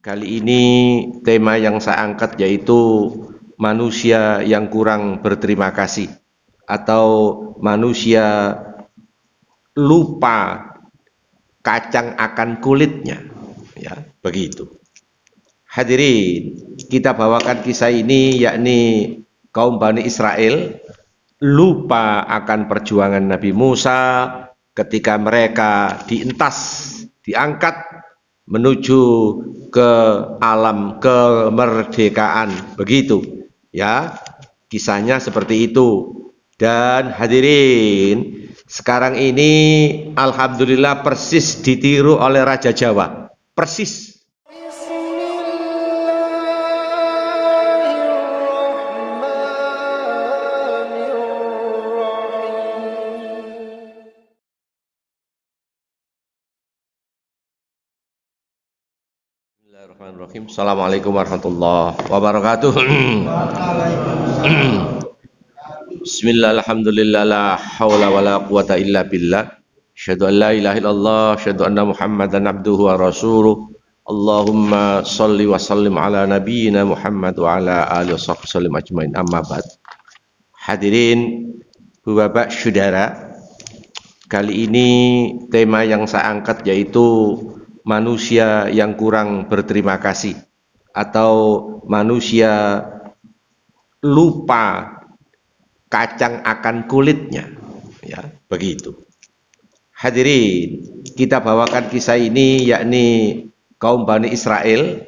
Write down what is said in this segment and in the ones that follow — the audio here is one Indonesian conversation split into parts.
Kali ini tema yang saya angkat yaitu manusia yang kurang berterima kasih atau manusia lupa kacang akan kulitnya, ya begitu. Hadirin, kita bawakan kisah ini yakni kaum Bani Israel lupa akan perjuangan Nabi Musa ketika mereka dientas, diangkat menuju ke alam kemerdekaan, begitu ya, kisahnya seperti itu. Dan hadirin, sekarang ini alhamdulillah persis ditiru oleh Raja Jawa, persis. Bismillahirrahmanirrahim. Assalamualaikum warahmatullahi wabarakatuh. Bismillah, alhamdulillah, la hawla wa la quwata illa billah. Asyhadu an la ilaha illallah, asyhadu anna Muhammadan abduhu wa rasuluh. Allahumma shalli wa sallim ala nabiyyina Muhammad wa ala alihi wasallam ajmain. Amma ba'd. Hadirin, Bapak Saudara, kali ini tema yang saya angkat yaitu manusia yang kurang berterima kasih atau manusia lupa kacang akan kulitnya, ya begitu. Hadirin, kita bawakan kisah ini yakni kaum Bani Israel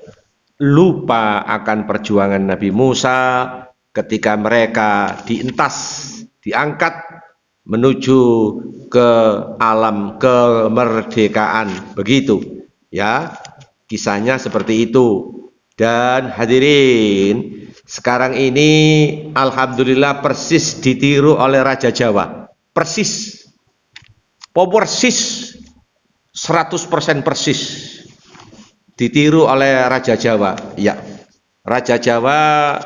lupa akan perjuangan Nabi Musa ketika mereka dientas, diangkat menuju ke alam kemerdekaan, begitu ya, kisahnya seperti itu. Dan hadirin, sekarang ini alhamdulillah persis ditiru oleh Raja Jawa, persis 100% persis ditiru oleh Raja Jawa. Ya, Raja Jawa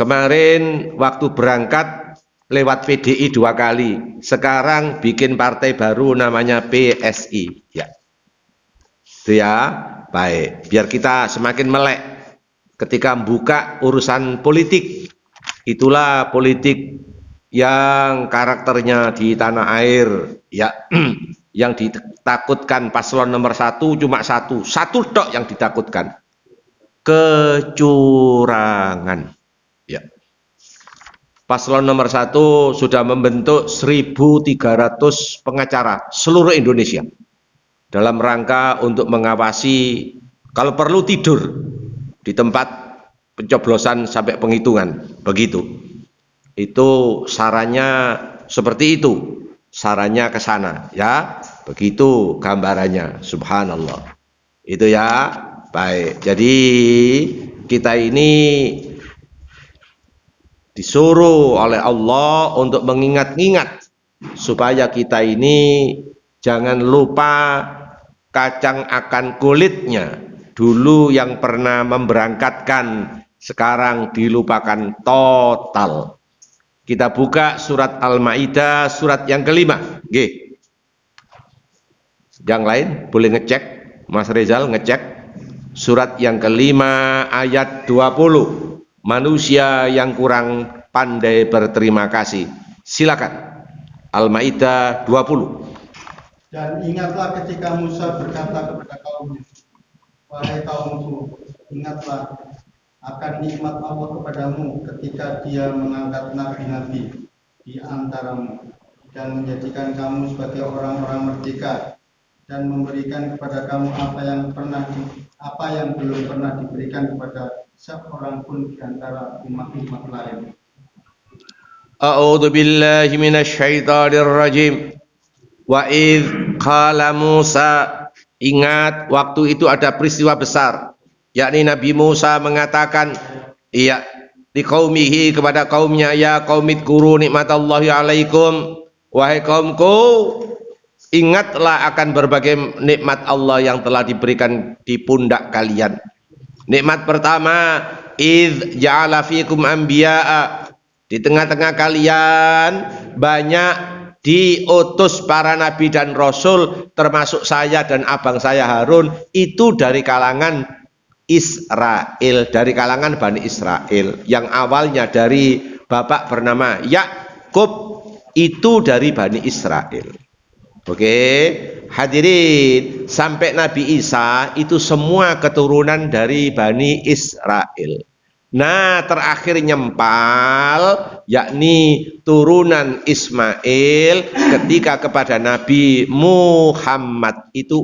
kemarin waktu berangkat lewat PDI 2 kali, sekarang bikin partai baru namanya PSI, ya itu ya. Baik, biar kita semakin melek ketika membuka urusan politik. Itulah politik yang karakternya di tanah air, ya. Yang ditakutkan paslon nomor 1 cuma satu tok yang ditakutkan, kecurangan, ya. Paslon nomor 1 sudah membentuk 1.300 pengacara seluruh Indonesia dalam rangka untuk mengawasi, kalau perlu tidur di tempat pencoblosan sampai penghitungan, begitu. Itu sarannya seperti itu, sarannya ke sana, ya begitu gambarannya. Subhanallah, itu ya. Baik, jadi kita ini disuruh oleh Allah untuk mengingat-ingat supaya kita ini jangan lupa kacang akan kulitnya. Dulu yang pernah memberangkatkan, sekarang dilupakan total. Kita buka surat Al-Maidah, surat yang kelima. G. Yang lain boleh ngecek, Mas Rezal ngecek. Surat yang kelima ayat 20. Manusia yang kurang pandai berterima kasih. Silakan. Al-Maidah 20. Dan ingatlah ketika Musa berkata kepada kaumnya, wahai kaumku, ingatlah akan nikmat Allah kepadamu ketika Dia mengangkat nabi-nabi di antaramu dan menjadikan kamu sebagai orang-orang merdeka dan memberikan kepada kamu apa yang belum pernah diberikan kepada seorang pun di antara umat-umat lain. A'udzu billahi minasyaitonir rajim. Wa idz qala Musa, ingat waktu itu ada peristiwa besar, yakni Nabi Musa mengatakan, iya, di qaumihi, kepada kaumnya, ya qaumit kuru nikmatallahi alaikum, wahai kaumku, ingatlah akan berbagai nikmat Allah yang telah diberikan di pundak kalian. Nikmat pertama, idz ja'ala fikum anbiya'a, di tengah-tengah kalian banyak diutus para nabi dan rasul, termasuk saya dan abang saya Harun, itu dari kalangan Israel, dari kalangan Bani Israel, yang awalnya dari bapak bernama Yakub, itu dari Bani Israel. Oke, hadirin, sampai Nabi Isa itu semua keturunan dari Bani Israel. Nah, terakhir nyempal, yakni turunan Ismail ketika kepada Nabi Muhammad itu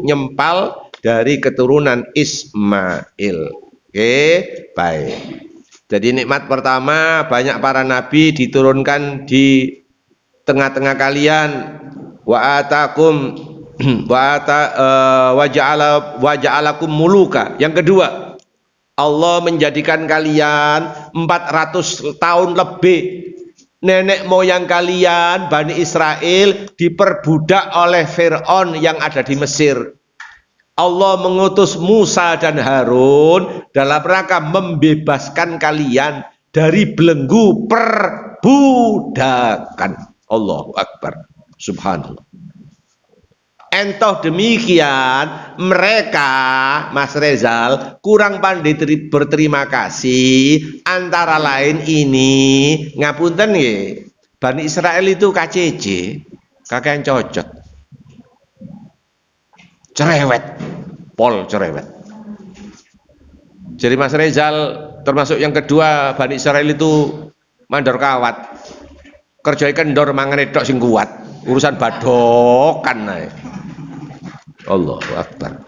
nyempal dari keturunan Ismail. Oke, baik. Jadi nikmat pertama, banyak para nabi diturunkan di tengah-tengah kalian. Wa atakum wa ja'alakum muluka. Yang kedua, Allah menjadikan kalian 400 tahun lebih, nenek moyang kalian Bani Israel diperbudak oleh Fir'aun yang ada di Mesir. Allah mengutus Musa dan Harun dalam rangka membebaskan kalian dari belenggu perbudakan. Allahu Akbar, subhanallah. Entah demikian, mereka, Mas Rezal, kurang pandai berterima kasih. Antara lain ini, ngapunten nggih, Bani Israel itu KCC, kakek cocok, cerewet, pol cerewet. Jadi Mas Rezal termasuk yang kedua, Bani Israel itu mandor kawat, kerja kendor mangan tok sing kuat, urusan badokan nae. Allahu Akbar,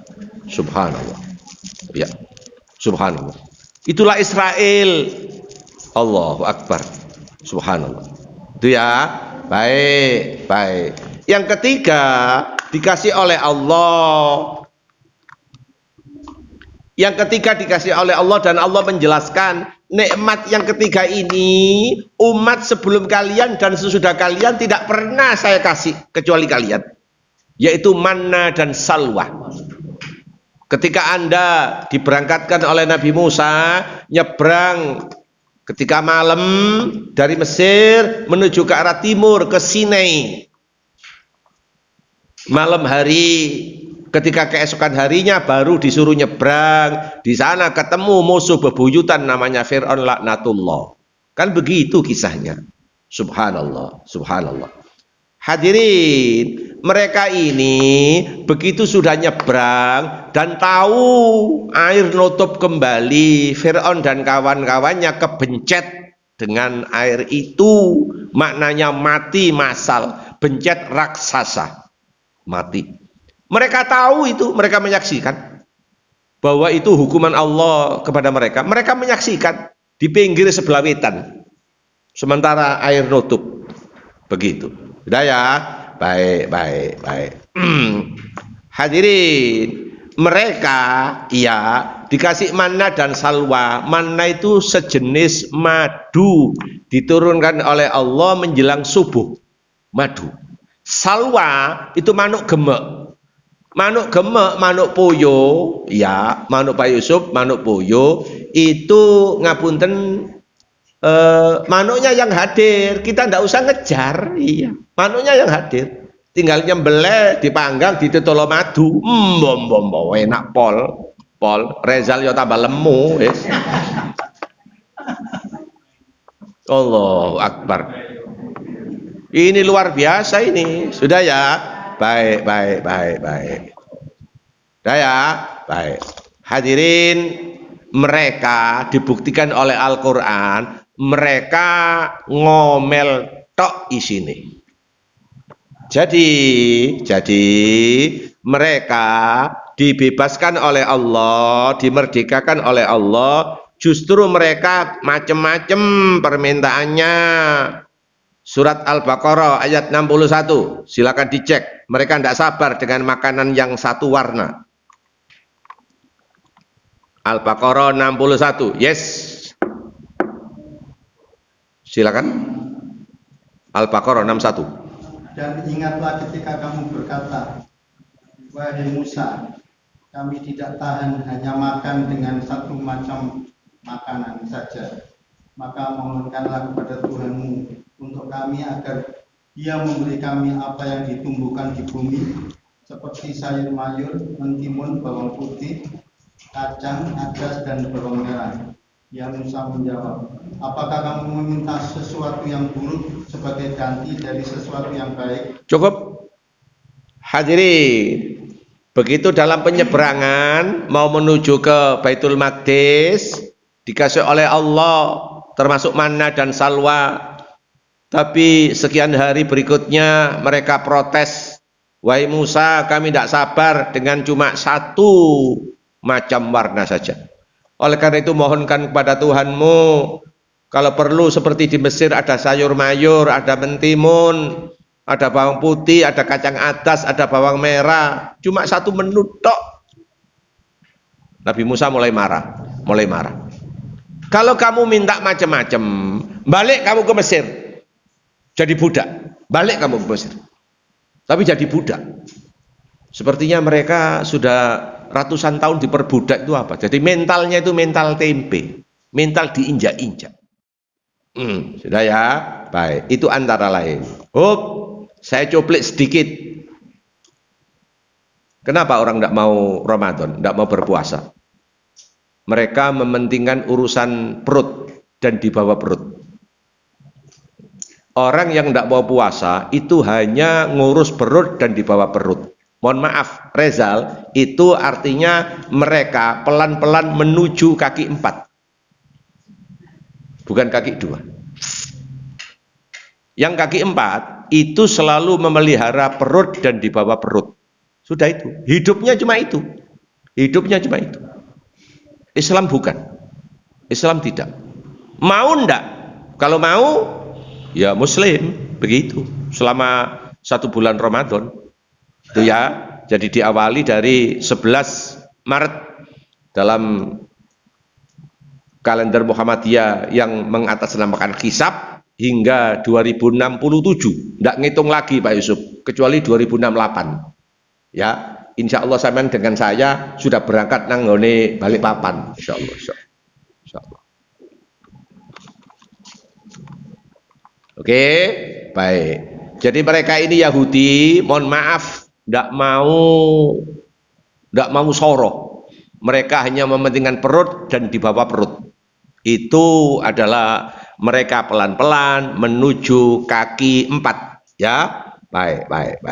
subhanallah, ya, subhanallah. Itulah Israel. Allahu Akbar, subhanallah. Itu ya, baik, baik. Yang ketiga, dikasih oleh Allah. Yang ketiga dikasih oleh Allah, dan Allah menjelaskan nikmat yang ketiga ini umat sebelum kalian dan sesudah kalian tidak pernah saya kasih kecuali kalian, yaitu manna dan salwa. Ketika Anda diberangkatkan oleh Nabi Musa nyebrang ketika malam dari Mesir menuju ke arah timur ke Sinai, malam hari, ketika keesokan harinya baru disuruh nyebrang, di sana ketemu musuh bebuyutan namanya Fir'aun laknatullah. Kan begitu kisahnya. Subhanallah, subhanallah. Hadirin, mereka ini begitu sudah nyebrang dan tahu air nutup kembali, Fir'aun dan kawan-kawannya kebencet dengan air itu, maknanya mati massal, bencet raksasa, mati. Mereka tahu itu, mereka menyaksikan bahwa itu hukuman Allah kepada mereka. Mereka menyaksikan di pinggir sebelah wetan, sementara air nutup. Begitu. Sudah ya? Baik, baik, baik. Hadirin, mereka ya dikasih manna dan salwa. Manna itu sejenis madu, diturunkan oleh Allah menjelang subuh. Madu. Salwa itu manuk gemek. Manuk gemek, manuk poyo, ya, manuk Pak Yusuf, manuk poyo itu ngapunten, manuknya yang hadir, kita ndak usah ngejar, iya, manuknya yang hadir, tinggal nyembelih, dipanggang, ditutolo madu, enak pol, Rezal yo tambah lemu, wis. Allahu Akbar, ini luar biasa ini, sudah ya, baik, baik, baik, baik, sudah ya, baik. Hadirin, mereka dibuktikan oleh Al-Quran, mereka ngomel tok isine. Jadi mereka dibebaskan oleh Allah, dimerdekakan oleh Allah, justru mereka macam-macam permintaannya. Surat Al-Baqarah ayat 61, silakan dicek. Mereka tidak sabar dengan makanan yang satu warna. Al-Baqarah 61, yes, silakan. Al-Baqarah 61. Dan ingatlah ketika kamu berkata, wahai Musa, kami tidak tahan hanya makan dengan satu macam makanan saja, maka mohonkanlah kepada Tuhanmu untuk kami agar Dia memberi kami apa yang ditumbuhkan di bumi, seperti sayur mayur, mentimun, bawang putih, kacang, adas, dan bawang merah. Ya Musa menjawab, apakah kamu meminta sesuatu yang buruk sebagai ganti dari sesuatu yang baik? Cukup. Hadirin, begitu dalam penyeberangan mau menuju ke Baitul Maqdis, dikasih oleh Allah termasuk manna dan salwa. Tapi sekian hari berikutnya mereka protes, wahai Musa, kami tidak sabar dengan cuma satu macam warna saja. Oleh karena itu mohonkan kepada Tuhanmu, kalau perlu seperti di Mesir ada sayur mayur, ada mentimun, ada bawang putih, ada kacang adas, ada bawang merah, cuma satu menu tok. Nabi Musa mulai marah. Kalau kamu minta macam-macam, balik kamu ke Mesir. Jadi budak, balik kamu ke Mesir. Tapi jadi budak. Sepertinya mereka sudah ratusan tahun diperbudak itu apa? Jadi mentalnya itu mental tempe, mental diinjak-injak. Sudah ya, baik. Itu antara lain. Saya cuplik sedikit. Kenapa orang tidak mau Ramadan, tidak mau berpuasa? Mereka mementingkan urusan perut dan di bawah perut. Orang yang tidak mau puasa itu hanya ngurus perut dan di bawah perut. Mohon maaf, Rezal, itu artinya mereka pelan-pelan menuju kaki 4. Bukan kaki 2. Yang kaki 4 itu selalu memelihara perut dan di bawah perut. Sudah itu. Hidupnya cuma itu. Islam bukan. Islam tidak. Mau ndak? Kalau mau, ya Muslim, begitu. Selama 1 bulan Ramadan. Itu ya. Jadi diawali dari 11 Maret dalam kalender Muhammadiyah yang mengatasnamakan hisab hingga 2067. Ndak ngitung lagi Pak Yusuf, kecuali 2068. Ya, insya Allah sampean dengan saya sudah berangkat nang nggone Balikpapan, insya Allah. Oke, baik. Jadi mereka ini Yahudi, mohon maaf, tidak mau soroh. Mereka hanya mementingkan perut dan di bawah perut. Itu adalah mereka pelan-pelan menuju kaki 4. Ya, baik.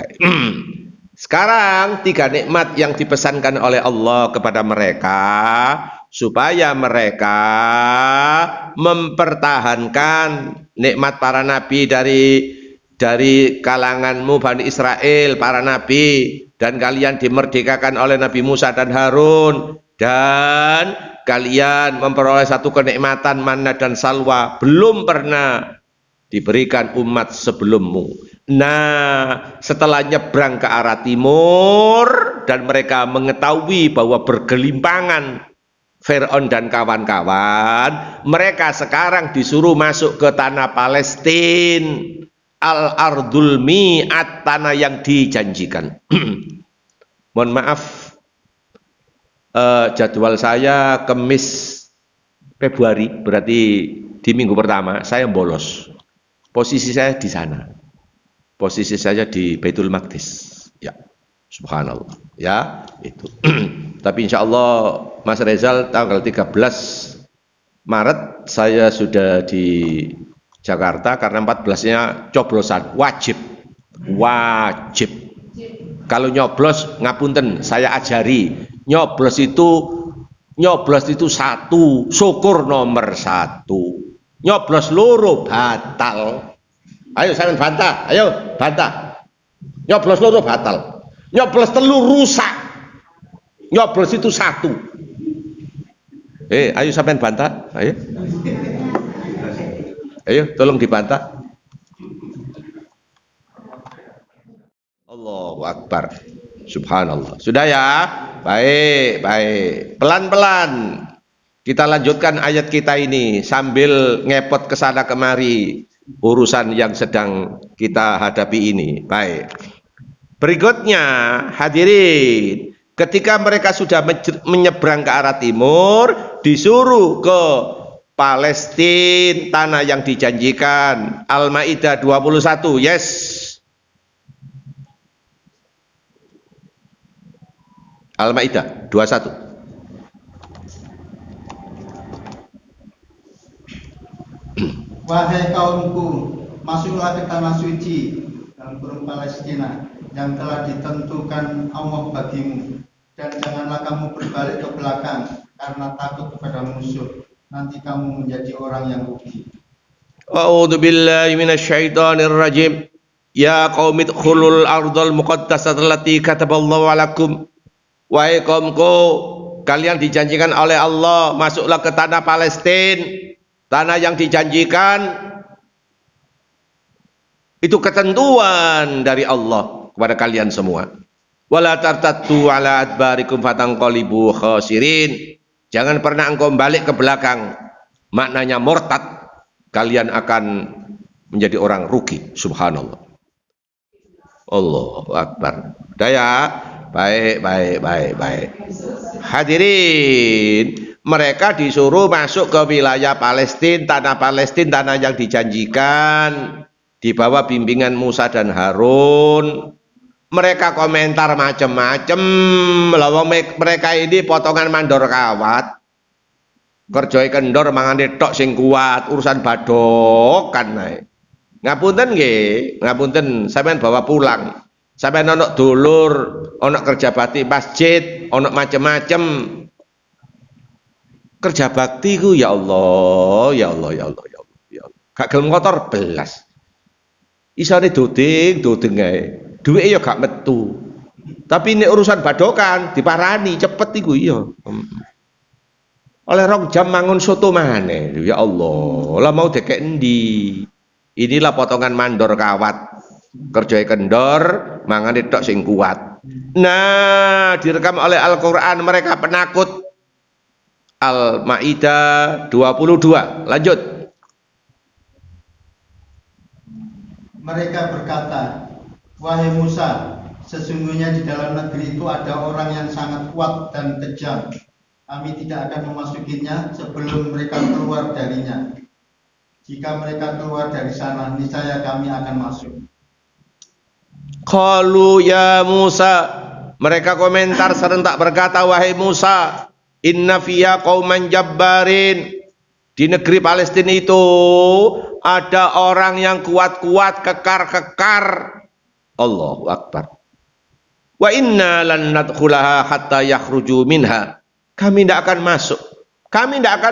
Sekarang 3 nikmat yang dipesankan oleh Allah kepada mereka supaya mereka mempertahankan nikmat para nabi dari kalanganmu Bani Israel, para nabi, dan kalian dimerdekakan oleh Nabi Musa dan Harun, dan kalian memperoleh satu kenikmatan manna dan salwa belum pernah diberikan umat sebelummu. Nah, setelah nyebrang ke arah timur dan mereka mengetahui bahwa bergelimpangan Fir'aun dan kawan-kawan, mereka sekarang disuruh masuk ke tanah Palestina, al-ardul mi'at, tanah yang dijanjikan. Mohon maaf, jadwal saya Kamis Februari, berarti di minggu pertama saya bolos. Posisi saya di sana. Posisi saya di Baitul Maqdis. Ya, subhanallah. Ya, itu. Tapi insya Allah Mas Rezal tanggal 13 Maret saya sudah di Jakarta, karena 14-nya coblosan wajib. Kalau nyoblos ngapunten, saya ajari. Nyoblos itu 1, syukur nomor 1. Nyoblos loro batal. Ayo sampean bantah, bantah. Nyoblos loro batal. Nyoblos 3 rusak. Nyoblos itu 1. Ayo sampean bantah, ayo tolong dibantah. Allahu Akbar. Subhanallah. Sudah ya? Baik. Pelan-pelan kita lanjutkan ayat kita ini sambil ngepot ke sana kemari urusan yang sedang kita hadapi ini. Baik. Berikutnya, hadirin, ketika mereka sudah menyeberang ke arah timur, disuruh ke Palestina, tanah yang dijanjikan. Al-Maidah 21. Yes. Al-Maidah 21. Wahai kaumku, masuklah ke tanah suci dalam kurung Palestina yang telah ditentukan Allah bagimu, dan janganlah kamu berbalik ke belakang karena takut kepada musuh. Nanti kamu menjadi orang yang rugi. A'udzu billahi minasyaitonir rajim. Ya qaumi udkhulul ardhal muqaddasata allati kataballahu alakum. Wahai kaumku, kalian dijanjikan oleh Allah, masuklah ke tanah Palestina, tanah yang dijanjikan. Itu ketentuan dari Allah kepada kalian semua. Wala tartaddu ala adbarikum fatanqalibu khasirin. Jangan pernah engkau balik ke belakang. Maknanya murtad. Kalian akan menjadi orang rugi. Subhanallah. Allahu Akbar. Daya. Baik. Hadirin, mereka disuruh masuk ke wilayah Palestina, tanah yang dijanjikan, di bawah bimbingan Musa dan Harun. Mereka komentar macam-macam. Mereka ini potongan mandor kawat. Kerjai kendor mangane tok sing kuat, urusan badokan nae. Ngapunten nggih, ngapunten sampean bawa pulang. Sampean ana dulur, ana kerja bakti masjid, ana macam-macam. Kerja bakti ku ya Allah. Gak gelem kotor belas. Isane dodeng ae. Duwike ya gak metu. Tapi ini urusan badokan diparani cepet iku iya. Oleh 2 jam mangun soto maneh. Ya Allah, lah mau dekek endi? Inilah potongan mandor kawat. Kerjai kendor, mangane tok sing kuat. Nah, direkam oleh Al-Qur'an, mereka penakut. Al-Maidah 22. Lanjut. Mereka berkata, wahai Musa, sesungguhnya di dalam negeri itu ada orang yang sangat kuat dan kejam. Kami tidak akan memasukinya sebelum mereka keluar darinya. Jika mereka keluar dari sana, niscaya kami akan masuk. Qalu ya Musa, mereka komentar serentak berkata, wahai Musa, inna fiya qauman jabbarin. Di negeri Palestina itu ada orang yang kuat-kuat, kekar-kekar. Allahu Akbar. Wa inna lan nadkhulaha hatta yakhruju minha. Kami tidak akan masuk. Kami tidak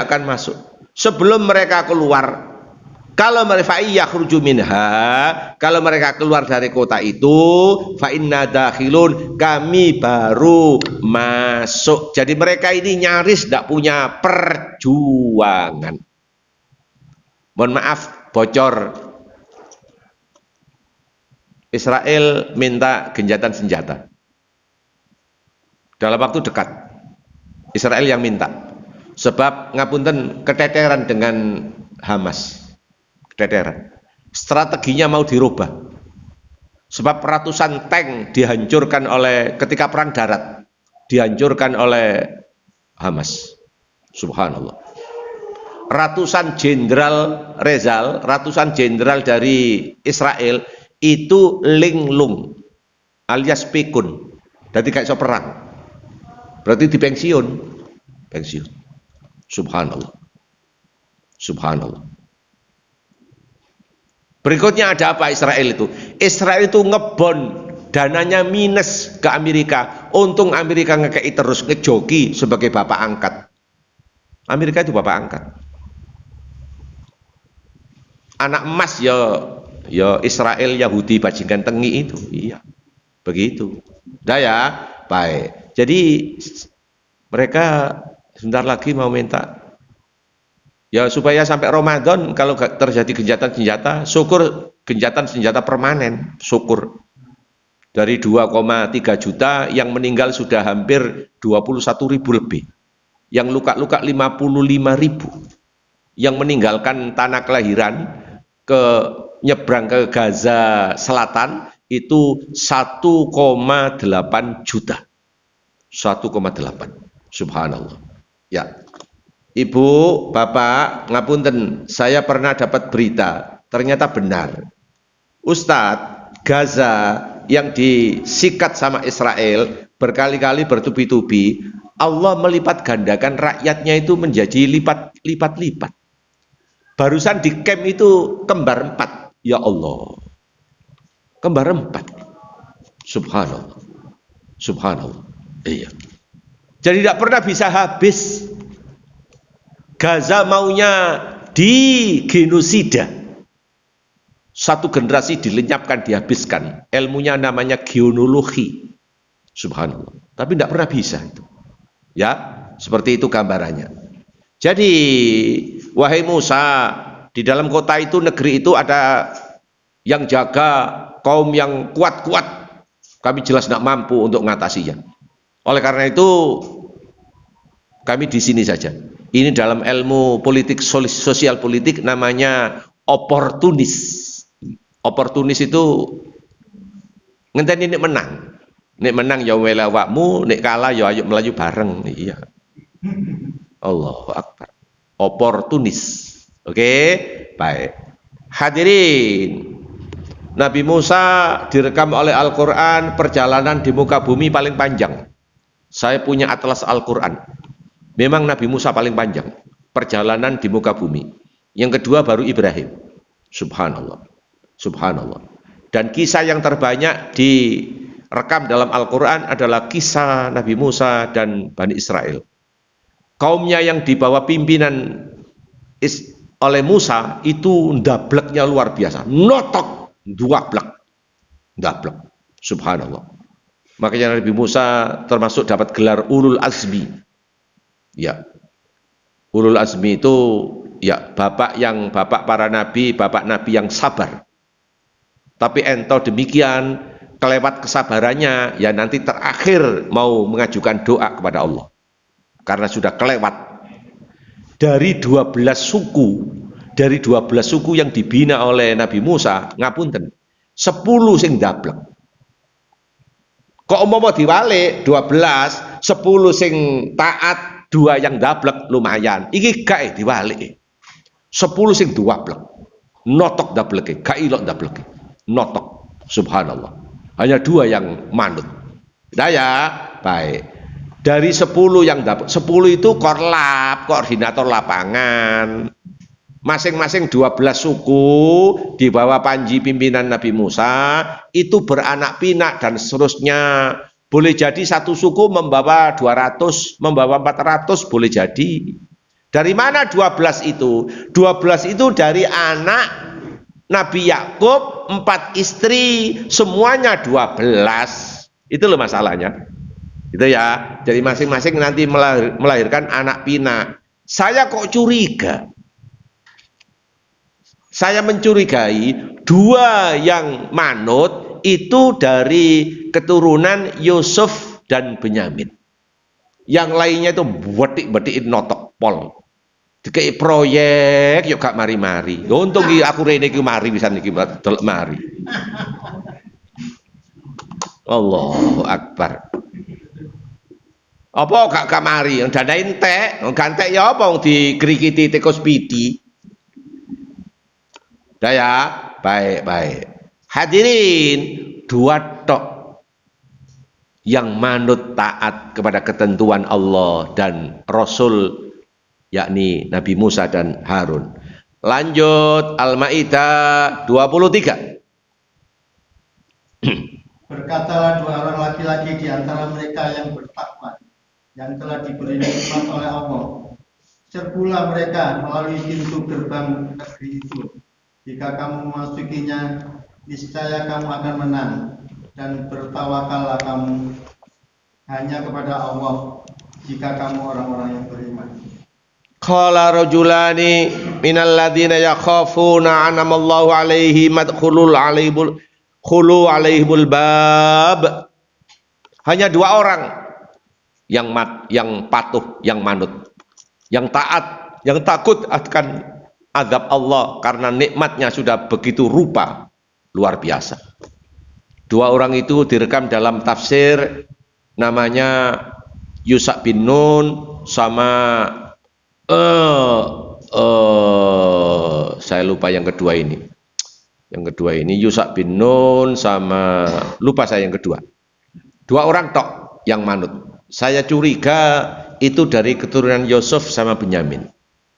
akan masuk sebelum mereka keluar. Kalau mereka yakhruju minha, kalau mereka keluar dari kota itu, fa inna dakhilun, kami baru masuk. Jadi mereka ini nyaris tidak punya perjuangan. Mohon maaf, bocor. Israel minta gencatan senjata. Dalam waktu dekat. Israel yang minta. Sebab ngapunten keteteran dengan Hamas. Keteteran. Strateginya mau dirubah. Sebab ratusan tank dihancurkan oleh ketika perang darat. Dihancurkan oleh Hamas. Subhanallah. Ratusan jenderal Rezal, ratusan jenderal dari Israel itu linglung alias pikun. Jadi kayak so perang. Berarti di pensiun. Subhanallah. Berikutnya ada apa Israel itu? Israel itu ngebon, dananya minus ke Amerika. Untung Amerika ngekei terus, ngejoki sebagai bapak angkat. Amerika itu bapak angkat. Anak emas ya Israel Yahudi bajingan tengi itu. Iya. Begitu. Dah ya, baik. Jadi mereka sebentar lagi mau minta ya supaya sampai Ramadan kalau terjadi gencatan senjata, syukur gencatan senjata permanen, syukur. Dari 2,3 juta yang meninggal sudah hampir 21.000 lebih. Yang luka-luka 55.000. Yang meninggalkan tanah kelahiran nyebrang ke Gaza Selatan itu 1,8 juta. 1,8. Subhanallah. Ya. Ibu, Bapak, ngapunten, saya pernah dapat berita, ternyata benar. Ustadz, Gaza yang disikat sama Israel berkali-kali bertubi-tubi, Allah melipat gandakan rakyatnya itu menjadi lipat-lipat. Barusan di camp itu kembar 4. Ya Allah. Kembar 4. Subhanallah. Subhanallah. Iya. Jadi tidak pernah bisa habis. Gaza maunya di genosida. Satu generasi dilenyapkan, dihabiskan. Ilmunya namanya geonologi. Subhanallah. Tapi tidak pernah bisa itu. Ya, seperti itu gambarannya. Jadi, wahai Musa, di dalam kota itu, negeri itu ada yang jaga, kaum yang kuat-kuat. Kami jelas tidak mampu untuk mengatasinya. Oleh karena itu, kami di sini saja. Ini dalam ilmu politik, sosial politik namanya oportunis. Oportunis itu ngenteni nek menang. Nek menang ya wela awakmu, nek kalah ya ayo melayu bareng. Iya. Allahu Akbar. Oportunis. Oke, baik. Hadirin. Nabi Musa direkam oleh Al-Qur'an perjalanan di muka bumi paling panjang. Saya punya atlas Al-Qur'an. Memang Nabi Musa paling panjang perjalanan di muka bumi. Yang kedua baru Ibrahim. Subhanallah. Subhanallah. Dan kisah yang terbanyak direkam dalam Al-Quran adalah kisah Nabi Musa dan Bani Israel. Kaumnya yang dibawa pimpinan oleh Musa itu ndableknya luar biasa. Notok, duablek. Ndablek. Subhanallah. Makanya Nabi Musa termasuk dapat gelar Ulul Azmi. Ya. Ulul Azmi itu ya bapak para nabi, bapak nabi yang sabar. Tapi ento demikian kelewat kesabarannya, ya nanti terakhir mau mengajukan doa kepada Allah. Karena sudah kelewat. Dari 12 suku yang dibina oleh Nabi Musa, ngapunten, 10 sing ndablek. Kok umpama diwalik 12, 10 sing taat, 2 yang ndablek lumayan. Iki gak diwalik. 10 sing ndablek. Notok ndableke, gak ilok ndableke. Notok, subhanallah. Hanya 2 yang manut. Nah ya, baik. Dari 10 yang dapat, 10 itu korlap, koordinator lapangan. Masing-masing 12 suku di bawah panji pimpinan Nabi Musa itu beranak pinak dan seterusnya. Boleh jadi satu suku membawa 200, membawa 400 boleh jadi. Dari mana 12 itu? 12 itu dari anak Nabi Yakub, 4 istri, semuanya 12. Itu loh masalahnya. Itu ya. Jadi masing-masing nanti melahirkan anak pinak. Saya kok curiga. Saya mencurigai 2 yang manut itu dari keturunan Yusuf dan Benyamin. Yang lainnya itu betik-betikin notok pol. Dikei proyek yuk gak mari-mari. Untung aku rene iki mari bisa niki delok mari. Allahu Akbar. Apa gak mari? Dana entek, gantek ya apa wong dikrikiti tikus pidi. Dah ya, baik. Hadirin, 2 tok yang manut taat kepada ketentuan Allah dan Rasul, yakni Nabi Musa dan Harun. Lanjut Al-Maidah 23. Berkatalah 2 orang laki-laki di antara mereka yang bertakwa, yang telah diberi nikmat oleh Allah. Serbulah mereka melalui pintu gerbang negeri itu. Jika kamu memasukinya, niscaya kamu akan menang, dan bertawakallah kamu hanya kepada Allah jika kamu orang-orang yang beriman. Qala rajulani minal ladzina yakhafuna an'amallahu alaihim madkhulul alaihimul bab. Hanya 2 orang yang patuh, yang manut, yang taat, yang takut akan azab Allah karena nikmatnya sudah begitu rupa luar biasa. 2 orang itu direkam dalam tafsir namanya Yusha bin Nun sama saya lupa yang kedua ini. Yang kedua ini Yusha bin Nun sama lupa saya yang kedua. 2 orang tok yang manut. Saya curiga itu dari keturunan Yusuf sama Benyamin.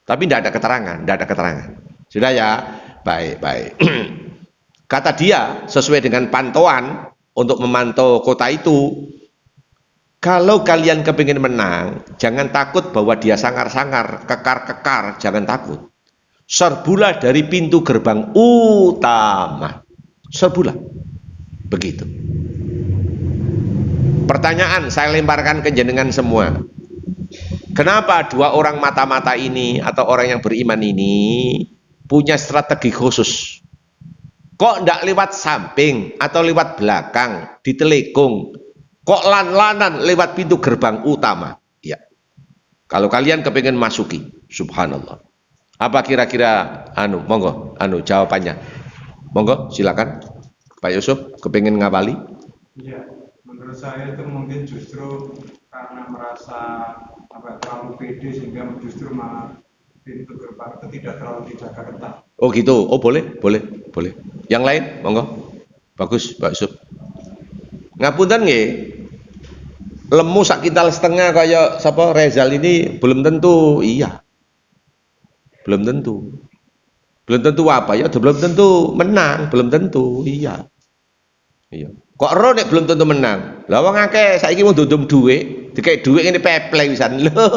Tapi tidak ada keterangan, Sudah ya? Baik, baik. Kata dia, sesuai dengan pantauan, untuk memantau kota itu, kalau kalian kepingin menang, jangan takut bahwa dia sangar-sangar, kekar-kekar, jangan takut. Serbulah dari pintu gerbang utama. Serbulah. Begitu. Pertanyaan saya lemparkan ke jenengan semua. Kenapa dua orang mata-mata ini atau orang yang beriman ini punya strategi khusus? Kok ndak lewat samping atau lewat belakang, ditelikung? Kok lan-lanan lewat pintu gerbang utama? Ya. Kalau kalian kepingin masuki, subhanallah. Apa kira-kira monggo jawabannya. Monggo silakan. Pak Yusuf kepingin ngapali? Iya, menurut saya itu mungkin justru karena merasa terlalu pede sehingga justru malah pintu gerbang itu tidak terlalu dijaga ketat. Oh gitu. Oh boleh. Yang lain, monggo. Bagus, Pak Yusuf. Ngapunten nggih. Lemu sak kintal setengah kayak sapa Rezal ini belum tentu iya. Belum tentu. Belum tentu apa ya? Belum tentu menang, belum tentu iya. Iya. Kok ero nek belum tentu menang. Lah wong akeh saiki mau dudum dhuwit, dikek dhuwit ngene peplek wisan. Lho,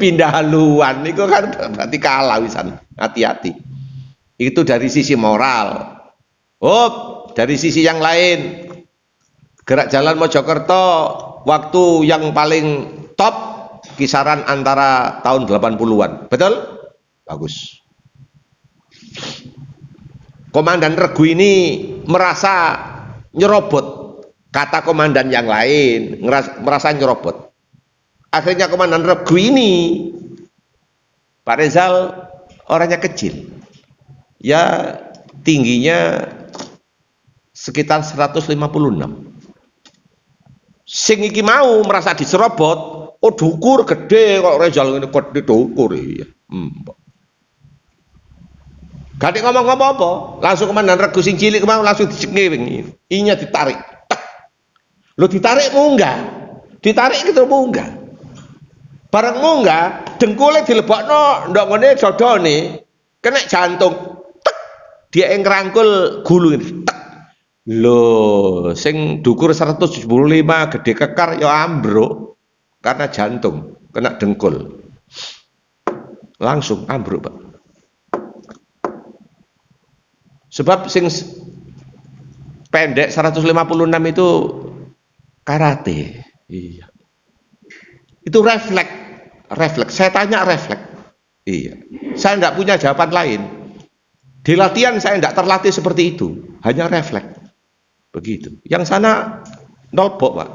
pindah haluan niku kan berarti kalah wisan. Hati-hati. Itu dari sisi moral. Oh, dari sisi yang lain. Gerak jalan Mojokerto waktu yang paling top kisaran antara tahun 80-an. Betul? Bagus. Komandan Regu ini merasa nyerobot, kata komandan yang lain merasa nyerobot. Akhirnya komandan Regu ini, Pak Rezal orangnya kecil, ya tingginya sekitar 156. Sing iki mau merasa diserobot, oh dukur gede kok Rezal ini gede dukur iya. Gak ngomong apa-apa, langsung komandan Regu sing cilik mau langsung dicengkewing. Inya ditarik. Lo ditarik munggah. Ditarik gitu munggah. Bareng munggah, dengkule dilebokno ndok ngene dodone, kena jantung. Tek. Dia yang ngerangkul gulu ini. Tek. Loh, sing dukur 175 gede kekar ya ambruk karena jantung, kena dengkul. Langsung ambruk, Pak. Sebab sing pendek 156 itu karate. Iya. Itu refleks. Saya tanya refleks. Iya. Saya tidak punya jawaban lain. Di latihan saya tidak terlatih seperti itu, hanya refleks. Begitu. Yang sana nolbok, Pak.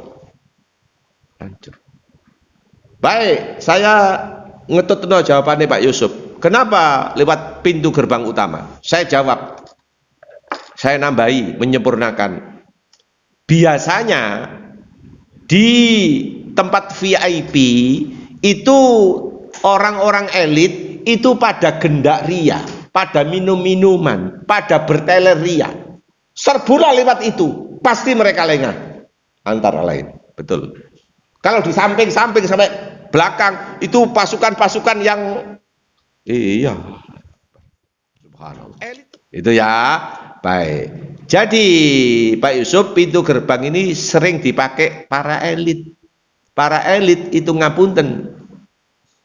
Hancur. Baik, saya ngetutno jawabannya Pak Yusuf. Kenapa lewat pintu gerbang utama? Saya jawab. Saya nambahi, menyempurnakan. Biasanya di tempat VIP itu orang-orang elit itu pada gendak ria, pada minum-minuman, pada berteler ria. Serbulah lewat itu, pasti mereka lengah. Antara lain, betul. Kalau di samping-samping sampai belakang itu pasukan-pasukan yang iya. Subhanallah. Elit. Itu ya. Baik. Jadi Pak Yusuf, pintu gerbang ini sering dipakai para elit. Para elit itu ngapunten.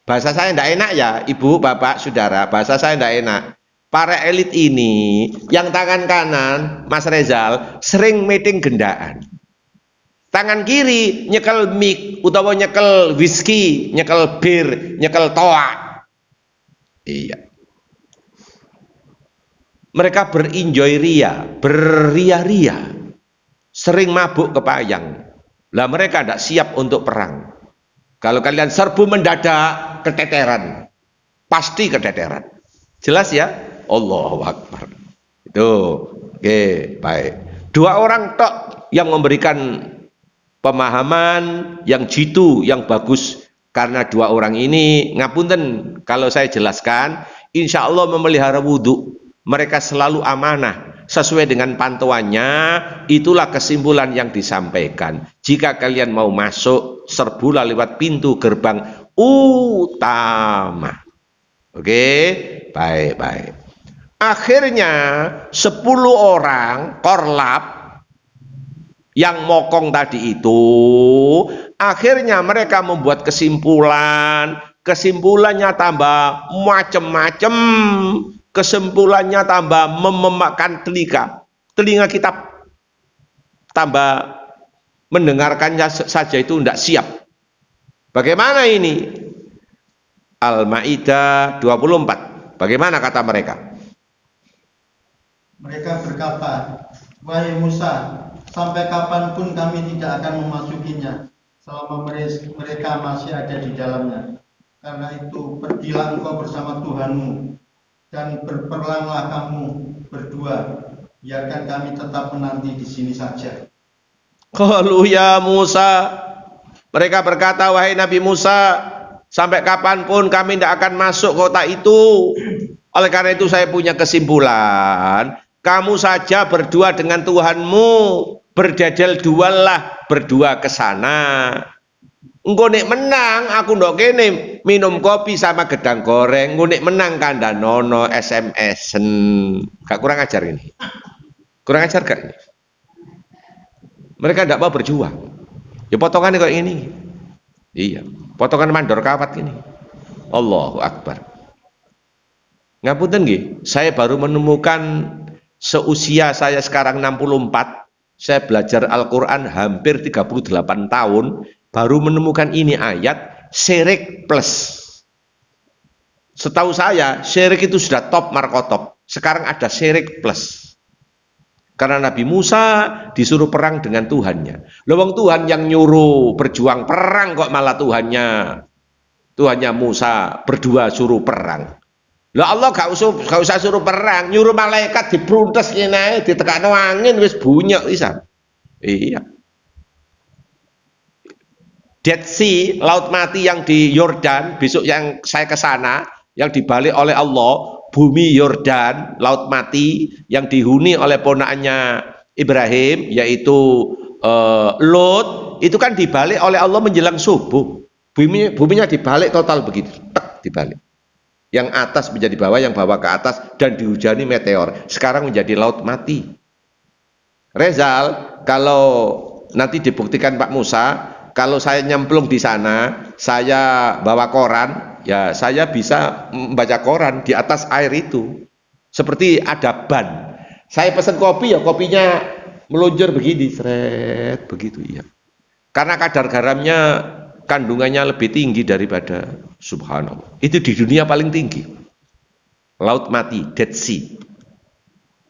Bahasa saya tidak enak ya, Ibu, Bapak, Saudara. Bahasa saya tidak enak. Para elit ini yang tangan kanan, Mas Rezal, sering meeting gendaan. Tangan kiri nyekel mik, utawa nyekel whisky, nyekel bir, nyekel toa. Iya. Mereka berenjoy ria, beria-ria, sering mabuk kepayang. Lah mereka tidak siap untuk perang. Kalau kalian serbu mendadak, keteteran, pasti keteteran. Jelas ya? Allahu Akbar. Itu, oke, baik. Dua orang tok yang memberikan pemahaman yang jitu, yang bagus. Karena dua orang ini, ngapunten, kalau saya jelaskan, insya Allah memelihara wudhu. Mereka selalu amanah sesuai dengan pantauannya. Itulah kesimpulan yang disampaikan. Jika kalian mau masuk, serbulah lewat pintu gerbang utama. Oke, baik. Akhirnya 10 orang korlap yang mokong tadi itu, akhirnya mereka membuat kesimpulan. Kesimpulannya tambah macem-macem, kesimpulannya tambah memakan telinga. Telinga kita tambah mendengarkannya saja itu tidak siap. Bagaimana ini? Al-Maidah 24. Bagaimana kata mereka? Mereka berkata, wahai Musa, sampai kapanpun kami tidak akan memasukinya selama mereka masih ada di dalamnya. Karena itu pergilah engkau bersama Tuhanmu dan berperanglah kamu berdua, biarkan kami tetap menanti di sini saja. Qalu ya Musa, mereka berkata, wahai Nabi Musa, sampai kapanpun kami tidak akan masuk kota itu. Oleh karena itu saya punya kesimpulan, kamu saja berdua dengan Tuhanmu, berdadal dualah berdua ke sana. Engko nek menang aku ndok kene minum kopi sama gedang goreng, engko nek menang kandhanono SMS-en. Gak kurang ajar ini. Kurang ajar gak ini? Mereka tidak mau berjuang. Ya potongannya kayak ini. Iya, potongan mandor kawat ini. Allahu Akbar. Ngapunten nggih, saya baru menemukan seusia saya sekarang 64, saya belajar Al-Qur'an hampir 38 tahun, baru menemukan ini ayat syirik plus. Setahu saya, syirik itu sudah top markotop. Sekarang ada syirik plus. Karena Nabi Musa disuruh perang dengan Tuhannya. Lawang Tuhan yang nyuruh berjuang perang kok malah Tuhannya Musa berdua suruh perang. Lah Allah gak usah suruh perang, nyuruh malaikat dibruntes ngene, ditekakno angin wis bunyek pisan. Iya. Dead Sea, laut mati yang di Yordan, besok yang saya ke sana, yang dibalik oleh Allah, bumi Yordan, laut mati yang dihuni oleh ponakannya Ibrahim, yaitu Lot, itu kan dibalik oleh Allah menjelang subuh. Buminya dibalik total begitu, tek dibalik. Yang atas menjadi bawah, yang bawah ke atas, dan dihujani meteor. Sekarang menjadi laut mati. Rezal, kalau nanti dibuktikan Pak Musa, kalau saya nyemplung di sana, saya bawa koran, ya saya bisa membaca koran di atas air itu. Seperti ada ban. Saya pesan kopi, ya kopinya meluncur begini, seret, begitu ya. Karena kadar garamnya kandungannya lebih tinggi daripada, subhanallah. Itu di dunia paling tinggi. Laut mati, Dead Sea.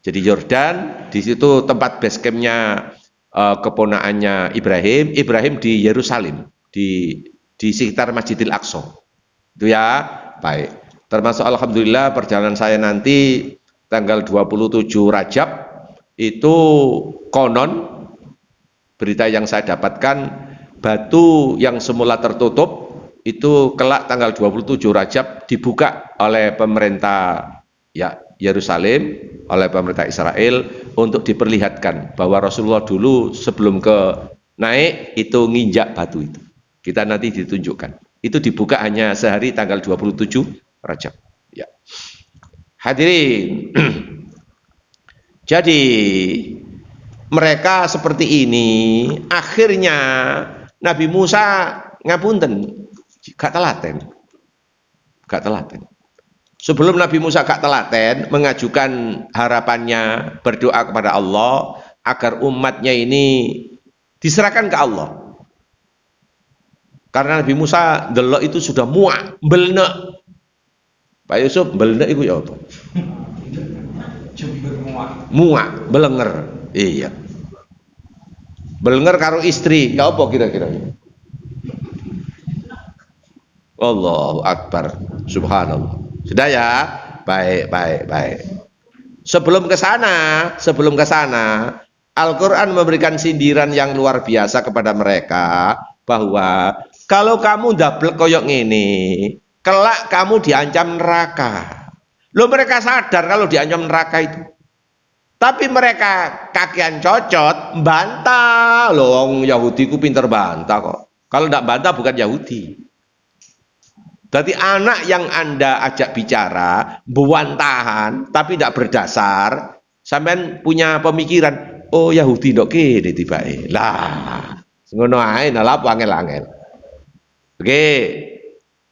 Jadi Yordan, di situ tempat base campnya keponakannya Ibrahim. Ibrahim di Yerusalem, di sekitar Masjidil Aqsa. Itu ya, baik. Termasuk alhamdulillah perjalanan saya nanti tanggal 27 Rajab itu konon berita yang saya dapatkan, batu yang semula tertutup itu kelak tanggal 27 Rajab dibuka oleh pemerintah ya Yerusalem, oleh pemerintah Israel, untuk diperlihatkan bahwa Rasulullah dulu sebelum ke naik itu nginjak batu itu. Kita nanti ditunjukkan. Itu dibuka hanya sehari tanggal 27 Rajab. Ya. Hadirin. Jadi mereka seperti ini, akhirnya Nabi Musa ngapunten, gak telaten. Sebelum Nabi Musa gak telaten, mengajukan harapannya, berdoa kepada Allah agar umatnya ini diserahkan ke Allah. Karena Nabi Musa delok itu sudah muak, belnek. Pak Yusuf, belnek itu ya apa? Muak, belenger. Iya. Belenger karo istri, ya apa kira-kira? Allahu Akbar, subhanallah. Sudah ya, baik. Sebelum ke sana, Al-Quran memberikan sindiran yang luar biasa kepada mereka bahwa kalau kamu ndablek koyok ngene, kelak kamu diancam neraka. Loh, mereka sadar kalau diancam neraka itu. Tapi mereka kakian cocot, bantah. Loh, Yahudi ku pinter bantah kok. Kalau tidak bantah bukan Yahudi. Jadi anak yang Anda ajak bicara, buantahan, tapi tidak berdasar, sampean punya pemikiran, oh Yahudi ndok kene tibake. Lah, ngono ae nalap angel-angel. Oke,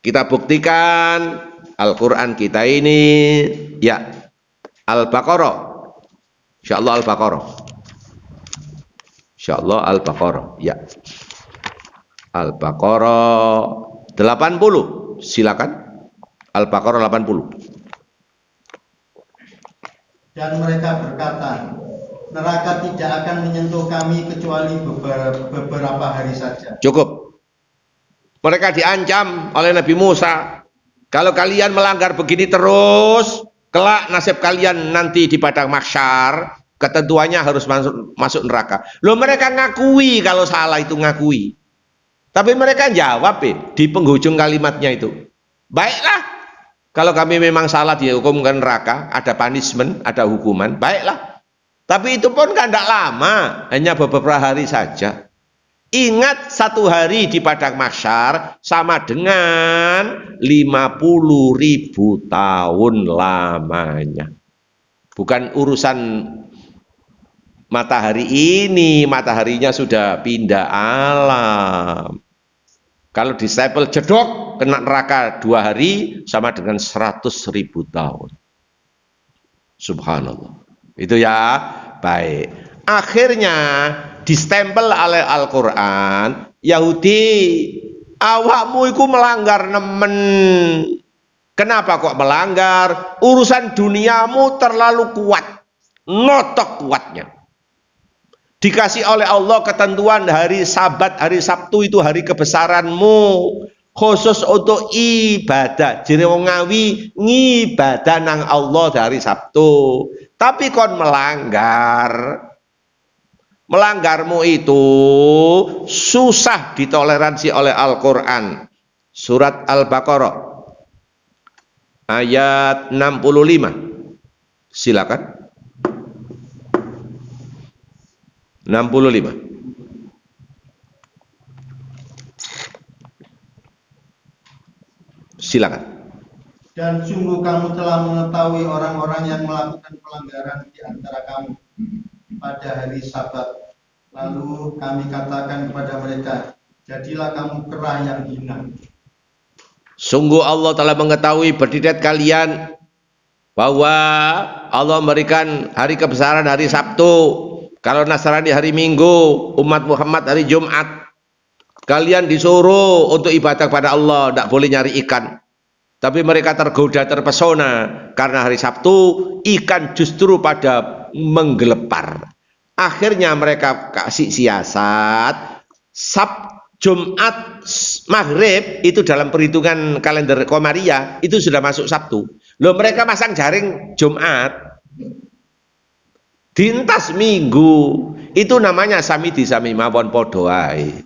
kita buktikan Al-Quran kita ini, ya, Al-Baqarah. Insyaallah Al-Baqarah. Insyaallah Al-Baqarah, ya. Al-Baqarah 80. Silakan. Al-Baqarah 80. Dan mereka berkata, neraka tidak akan menyentuh kami kecuali beberapa hari saja. Cukup. Mereka diancam oleh Nabi Musa. Kalau kalian melanggar begini terus, kelak nasib kalian nanti di padang mahsyar, ketentuannya harus masuk neraka. Loh, mereka ngakui kalau salah itu ngakui. Tapi mereka jawab di penghujung kalimatnya itu. Baiklah, kalau kami memang salah dihukumkan neraka, ada punishment, ada hukuman, baiklah. Tapi itu pun kan tidak lama, hanya beberapa hari saja. Ingat, 1 hari di padang mahsyar sama dengan 50.000 tahun lamanya. Bukan urusan matahari ini, mataharinya sudah pindah alam. Kalau disepel jedok, kena neraka 2 hari sama dengan 100.000 tahun. Subhanallah. Itu ya, baik. Akhirnya distempel oleh Al-Quran, Yahudi, awakmu itu melanggar nemen. Kenapa kok melanggar? Urusan duniamu terlalu kuat, notok kuatnya. Dikasih oleh Allah ketentuan hari Sabat, hari Sabtu itu hari kebesaranmu, khusus untuk ibadah. Jadi wong ngawi ngibadah nang Allah dari Sabtu. Tapi kon melanggar. Melanggarmu itu susah ditoleransi oleh Al-Quran. Surat Al-Baqarah ayat 65. Silakan. 65. Silakan. Dan sungguh kamu telah mengetahui orang-orang yang melakukan pelanggaran di antara kamu pada hari Sabat. Lalu kami katakan kepada mereka, jadilah kamu kera yang hina. Sungguh Allah telah mengetahui berdiriat kalian bahwa Allah memberikan hari kebesaran hari Sabtu. Kalau Nasrani hari Minggu, umat Muhammad hari Jumat. Kalian disuruh untuk ibadah kepada Allah, tidak boleh nyari ikan. Tapi mereka tergoda, terpesona karena hari Sabtu ikan justru pada menggelepar. Akhirnya mereka kasih siasat Jumat Maghrib itu dalam perhitungan kalender Komariah itu sudah masuk Sabtu. Loh, mereka masang jaring Jumat. Dintas Minggu itu namanya samidi sami mawon podo ae.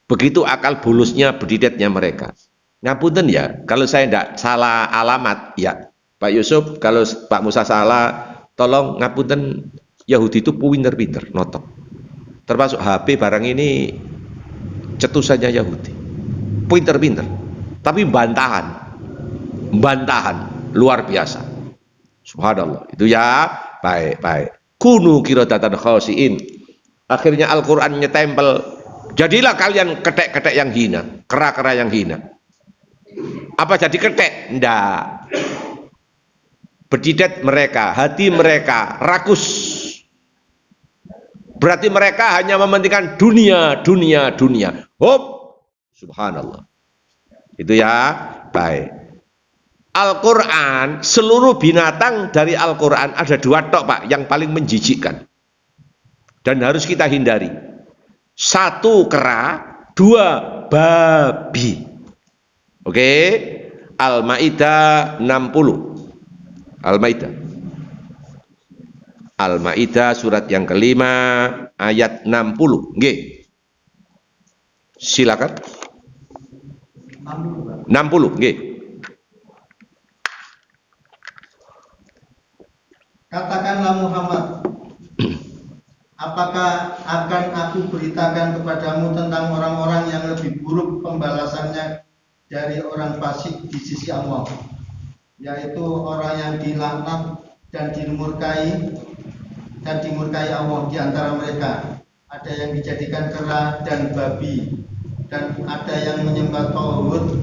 Begitu akal bulusnya bedidatnya mereka. Ngapunten ya, kalau saya tidak salah alamat ya, Pak Yusuf, kalau Pak Musa salah, tolong ngapunten. Yahudi itu pinter-pinter, notok. Termasuk HP barang ini cetusannya Yahudi. Pinter-pinter. Tapi bantahan luar biasa. Subhanallah. Itu ya, baik. Kunu qiradatan khasiin. Akhirnya Al-Qur'an nyetempel, jadilah kalian ketek-ketek yang hina, kera-kera yang hina. Apa jadi ketek? Ndak. Bedidat mereka, hati mereka rakus. Berarti mereka hanya mementingkan dunia. Hop, subhanallah. Itu ya, baik. Al-Quran, seluruh binatang dari Al-Quran ada 2 tok, Pak, yang paling menjijikkan. Dan harus kita hindari. 1 kera, 2 babi. Oke, Al-Maidah 60. Al-Maidah surat yang ke-5 ayat 60. Nggih. Silakan. 60, nggih. Katakanlah Muhammad, apakah akan aku beritakan kepadamu tentang orang-orang yang lebih buruk pembalasannya dari orang fasik di sisi Allah, yaitu orang yang dilaknat dan dimurkai Allah. Di antara mereka ada yang dijadikan kera dan babi, dan ada yang menyembah tauhid.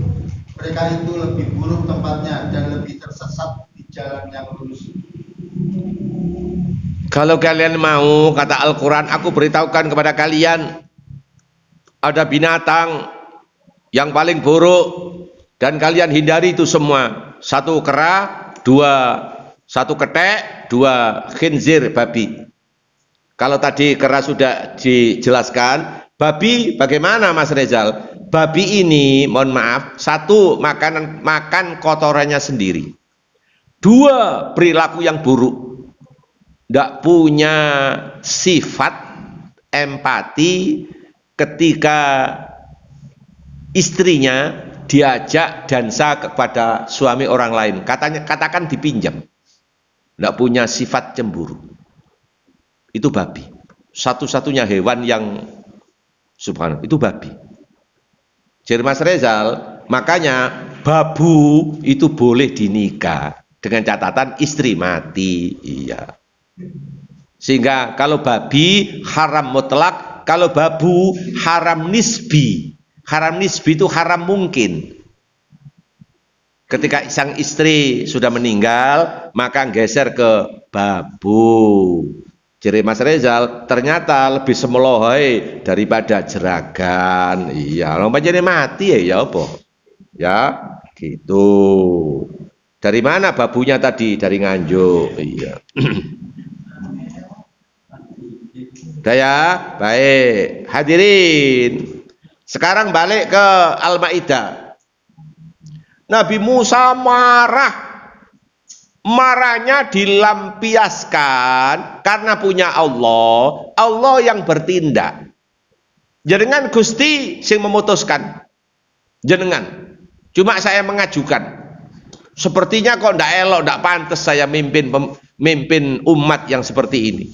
Mereka itu lebih buruk tempatnya dan lebih tersesat di jalan yang lurus. Kalau kalian mau, kata Al-Quran, aku beritahukan kepada kalian, ada binatang yang paling buruk dan kalian hindari itu semua. Satu kera, satu ketek, dua khinzir, babi. Kalau tadi kera sudah dijelaskan, babi bagaimana Mas Rezal? Babi ini, mohon maaf, satu makan kotorannya sendiri. Dua, perilaku yang buruk. Tidak punya sifat empati ketika istrinya diajak dansa kepada suami orang lain. Katakan dipinjam. Tidak punya sifat cemburu. Itu babi. Satu-satunya hewan yang subhanallah, itu babi. Jadi Mas Rezal, makanya babu itu boleh dinikah dengan catatan istri mati. Iya. Sehingga kalau babi haram mutlak, kalau babu haram nisbi. Haram nisbi itu haram mungkin. Ketika sang istri sudah meninggal, maka geser ke babu. Jadi Mas Rezal, ternyata lebih semelohai daripada jeragan. Iya, lomba jadi mati ya apa? Ya, gitu. Dari mana babunya tadi? Dari Nganjuk. Iya. Daya, baik. Hadirin. Sekarang balik ke Al-Maidah. Nabi Musa marah. Marahnya dilampiaskan karena punya Allah. Allah yang bertindak. Jenengan Gusti sing memutuskan. Jenengan. Cuma saya mengajukan. Sepertinya kok ndak elok, ndak pantas saya mimpin umat yang seperti ini.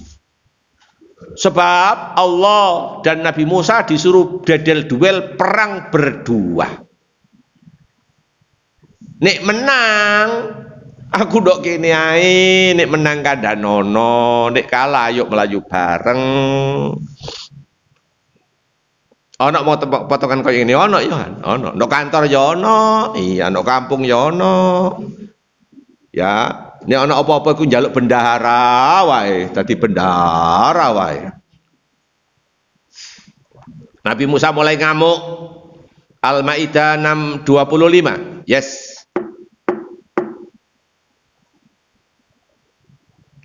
Sebab Allah dan Nabi Musa disuruh duel perang berdua. Nek menang, aku dok kene ae, nek menang kandhanono, nek kalah yuk melayu bareng. Ono mau potongan kaya ini, ono ya kan? Ono. No kantor ya ono, iya, no kampung ya ono. Ya, nek ono apa-apa iku njaluk bendahara wae, dadi bendahara wae. Nabi Musa mulai ngamuk. Al-Maidah 6:25. Yes.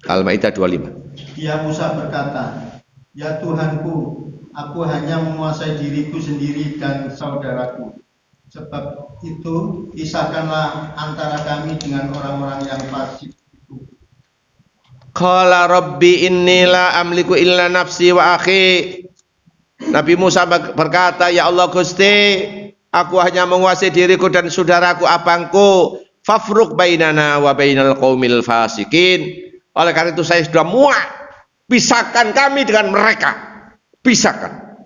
Al-Maidah 25. Dia Musa berkata, "Ya Tuhanku, aku hanya menguasai diriku sendiri dan saudaraku. Sebab itu, pisahkanlah antara kami dengan orang-orang yang fasik itu." Qala rabbi inni la amliku illa nafsi wa akhi. Nabi Musa berkata, ya Allah Gusti, aku hanya menguasai diriku dan saudaraku abangku. Fafruq bainana wa bainal qaumil fasikin. Oleh karena itu saya sudah muak. Pisahkan kami dengan mereka. Pisahkan.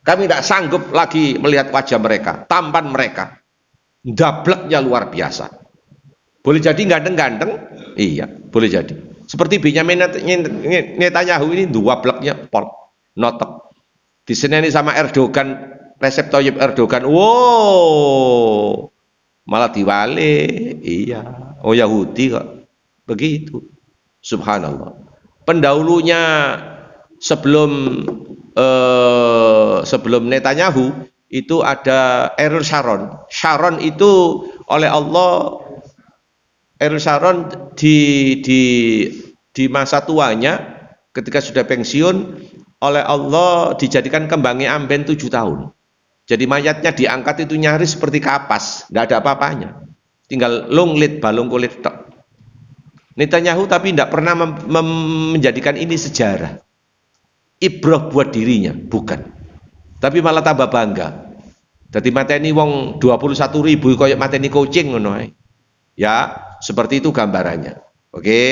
Kami tidak sanggup lagi melihat wajah mereka, tampan mereka. Dableknya luar biasa. Boleh jadi ganteng-ganteng? Iya, boleh jadi. Seperti Benyamin Netanyahu ini dua bleknya pol, notek. Diseneni sama Erdogan, Recep Tayyip Erdogan. Wow, malah diwale. Iya, oh Yahudi kok. Begitu. Subhanallah. Pendahulunya sebelum Netanyahu itu ada Ariel Sharon. Sharon itu oleh Allah, Ariel Sharon di masa tuanya ketika sudah pensiun oleh Allah dijadikan kembangnya amben 7 tahun. Jadi mayatnya diangkat itu nyaris seperti kapas, tidak ada apa-apanya. Tinggal lunglit balung kulit tok. Netanyahu tapi tidak pernah menjadikan ini sejarah. Ibrah buat dirinya, bukan. Tapi malah tambah bangga. Jadi mateni wong 21.000 koyok mateni kucing ngono ae. Ya, seperti itu gambarannya. Oke,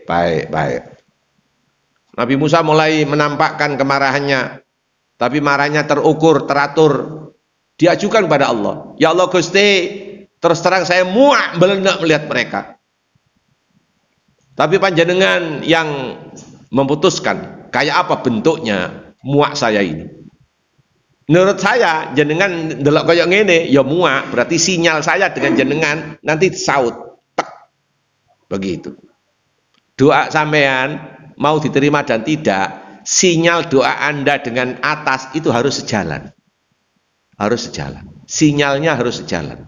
baik. Nabi Musa mulai menampakkan kemarahannya. Tapi marahnya terukur, teratur. Diajukan kepada Allah. Ya Allah Gusti, terus terang saya muak melenak melihat mereka. Tapi panjenengan yang memutuskan kayak apa bentuknya muak saya ini. Menurut saya jenengan delok kayak ngene ya muak, berarti sinyal saya dengan jenengan nanti saut tek. Begitu. Doa sampean mau diterima dan tidak, sinyal doa Anda dengan atas itu harus sejalan. Harus sejalan. Sinyalnya harus sejalan.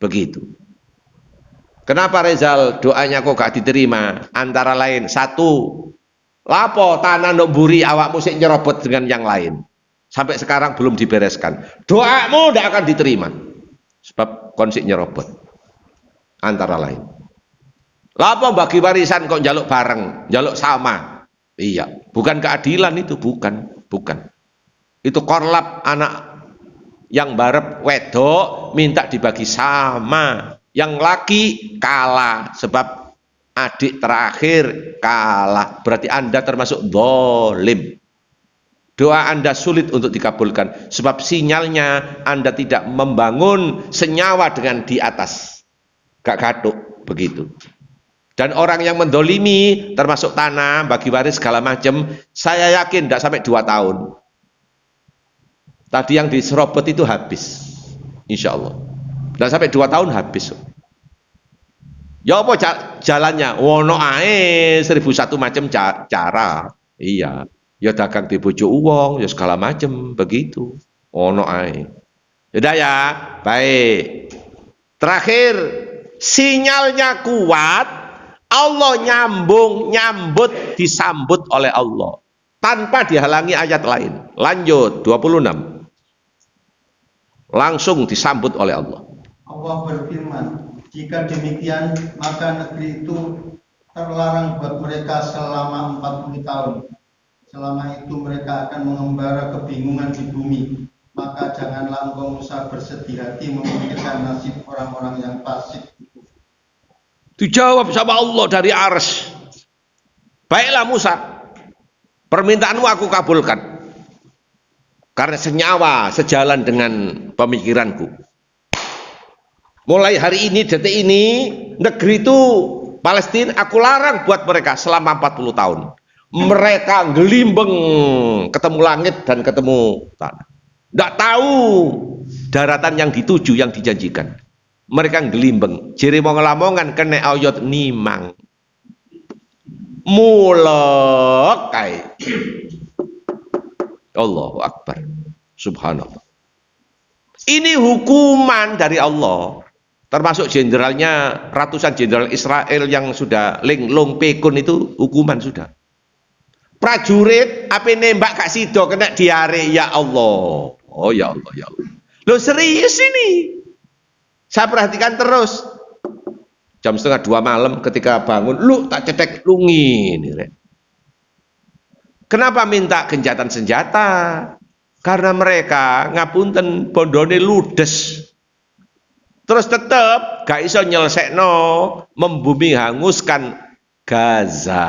Begitu. Kenapa Rezal doanya kok gak diterima? Antara lain satu, lapo tanah ndok buri awakmu sik nyerobot dengan yang lain. Sampai sekarang belum dibereskan. Doamu tidak akan diterima. Sebab konsik nyerobot. Antara lain. Lapo bagi warisan kok njaluk bareng, njaluk sama. Iya, bukan keadilan itu, bukan. Itu korlap anak yang barep wedok minta dibagi sama. Yang laki kalah sebab adik terakhir kalah. Berarti Anda termasuk zalim. Doa Anda sulit untuk dikabulkan sebab sinyalnya Anda tidak membangun senyawa dengan di atas. Gak gatuk begitu. Dan orang yang mendolimi termasuk tanah, bagi waris segala macam, saya yakin tidak sampai 2 tahun. Tadi yang diserobot itu habis. Insya Allah. Tidak sampai 2 tahun habis. Ya apa jalannya? Wono ae 1001 macam cara. Iya. Ya dagang di bojo uang, ya segala macam begitu. Ono ae. Sudah ya, baik. Terakhir, sinyalnya kuat, Allah nyambut, disambut oleh Allah tanpa dihalangi ayat lain. Lanjut 26. Langsung disambut oleh Allah. Allah berfirman, jika demikian maka negeri itu terlarang buat mereka selama 40 tahun. Selama itu mereka akan mengembara kebingungan di bumi. Maka janganlah engkau Musa bersedih hati memikirkan nasib orang-orang yang fasik itu. Dijawab sama Allah dari arsy. Baiklah Musa, permintaanmu aku kabulkan. Karena senyawa, sejalan dengan pemikiranku. Mulai hari ini, detik ini, negeri itu Palestina aku larang buat mereka selama 40 tahun. Mereka gelimbeng ketemu langit dan ketemu tanah. Tidak tahu daratan yang dituju, yang dijanjikan. Mereka gelimbeng. Jere mau ngelamongan kena ayat nimang. Mulek kai. Allahu Akbar. Subhanallah. Ini hukuman dari Allah. Termasuk jenderalnya, ratusan jenderal Israel yang sudah linglung pekun itu hukuman sudah. Prajurit apa nembak gak sido kena diare, ya Allah. Oh ya Allah, ya Allah. Loh serius ini. Saya perhatikan terus. Jam 1:30 malam ketika bangun, lu tak cetek lungi ini, Rek. Kenapa minta gencatan senjata? Karena mereka ngapunten bondone ludes. Terus tetap gak iso nyelesekno membumi hanguskan Gaza.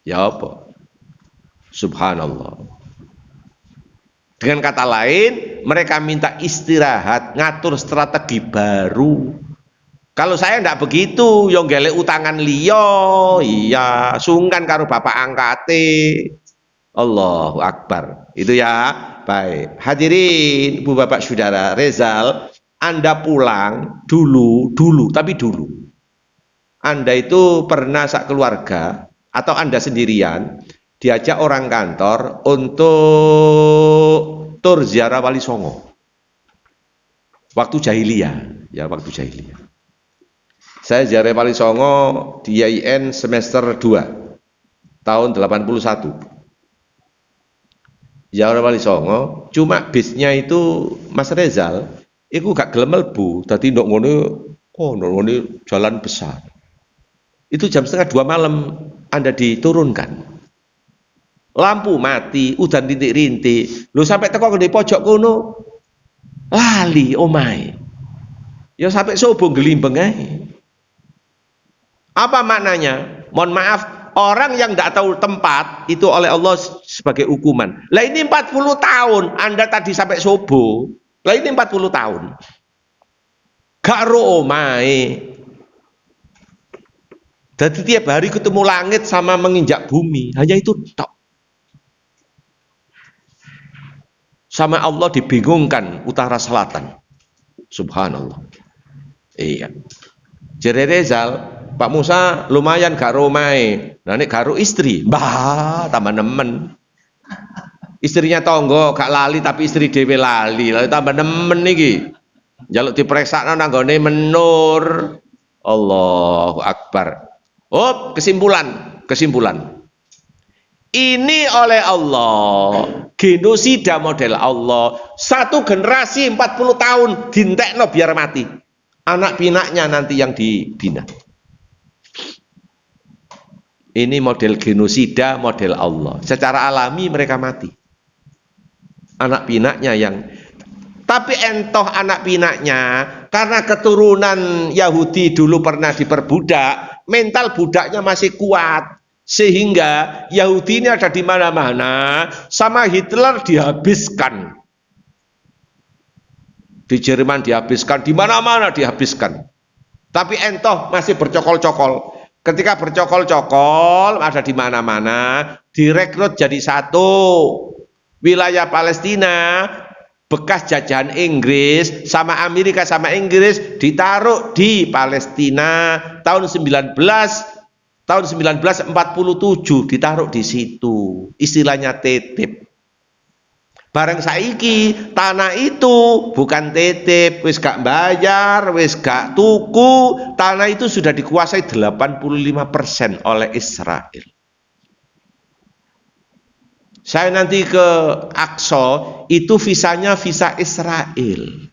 Ya apa? Subhanallah. Dengan kata lain, mereka minta istirahat, ngatur strategi baru. Kalau saya ndak begitu, yang gelek utangan liyo, iya, sungkan karo bapak angkate. Allahu Akbar. Itu ya. Baik. Hadirin, Ibu Bapak Saudara, Rezal, Anda pulang dulu, tapi dulu. Anda itu pernah sak keluarga atau Anda sendirian diajak orang kantor untuk tur ziarah Wali Songo. Waktu jahiliyah, ya waktu jahiliyah. Saya ziarah Wali Songo di IAIN semester 2 tahun 81. Ziarah Wali Songo, cuma bisnya itu Mas Rezal, itu gak gelem mlebu, dadi ndok ngono jalan besar. Itu jam 1:30 malam Anda diturunkan. Lampu mati, udan rintik-rintik. Lho sampai teko di pojok kono lali omahe. Ya sampai subuh gelimbeng ae. Apa maknanya? Mohon maaf, orang yang tidak tahu tempat itu oleh Allah sebagai hukuman. Lah ini 40 tahun Anda tadi sampai subuh Lah ini 40 tahun. Gak ro omahe. Jadi tiap hari ketemu langit sama menginjak bumi, hanya itu tok. Sama Allah dibingungkan utara selatan. Subhanallah. Iya. Jere Rezal, Pak Musa lumayan gak ro omahe. Nah nek gak ro istri, mbah tambah nemen. Istrinya tonggo gak lali tapi istri dhewe lali, lalu tambah nemen iki. Njaluk dipreksakno nanggone menur. Allahu Akbar. Oh, kesimpulan. Ini oleh Allah, genosida model Allah. Satu generasi 40 tahun dintekno biar mati. Anak pinaknya nanti yang dibina. Ini model genosida model Allah. Secara alami mereka mati. Anak pinaknya yang, tapi entoh anak pinaknya karena keturunan Yahudi dulu pernah diperbudak, mental budaknya masih kuat sehingga Yahudi ini ada di mana-mana, sama Hitler dihabiskan, di Jerman dihabiskan, di mana-mana dihabiskan, tapi entoh masih bercokol-cokol. Ketika bercokol-cokol ada di mana-mana, direkrut jadi satu. Wilayah Palestina bekas jajahan Inggris sama Amerika sama Inggris ditaruh di Palestina tahun 1947 ditaruh di situ, istilahnya titip. Bareng saiki tanah itu bukan titip, wis gak bayar, wis gak tuku, tanah itu sudah dikuasai 85% oleh Israel. Saya nanti ke Aqsa, itu visanya visa Israel.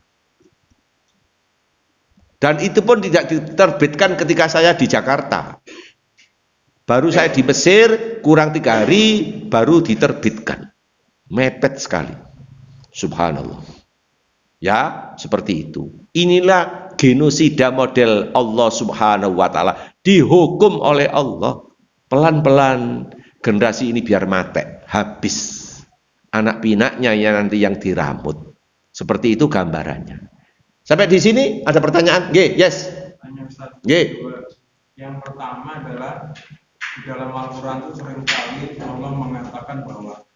Dan itu pun tidak diterbitkan ketika saya di Jakarta. Baru saya di Mesir, kurang 3 hari, baru diterbitkan. Mepet sekali. Subhanallah. Ya, seperti itu. Inilah genosida model Allah Subhanahu wa Ta'ala. Dihukum oleh Allah. Pelan-pelan generasi ini biar mati, habis. Anak pinaknya yang nanti yang diramut. Seperti itu gambarannya. Sampai di sini ada pertanyaan? G, yes. G. Yang pertama adalah di dalam Al-Quran itu seringkali Allah mengatakan bahwa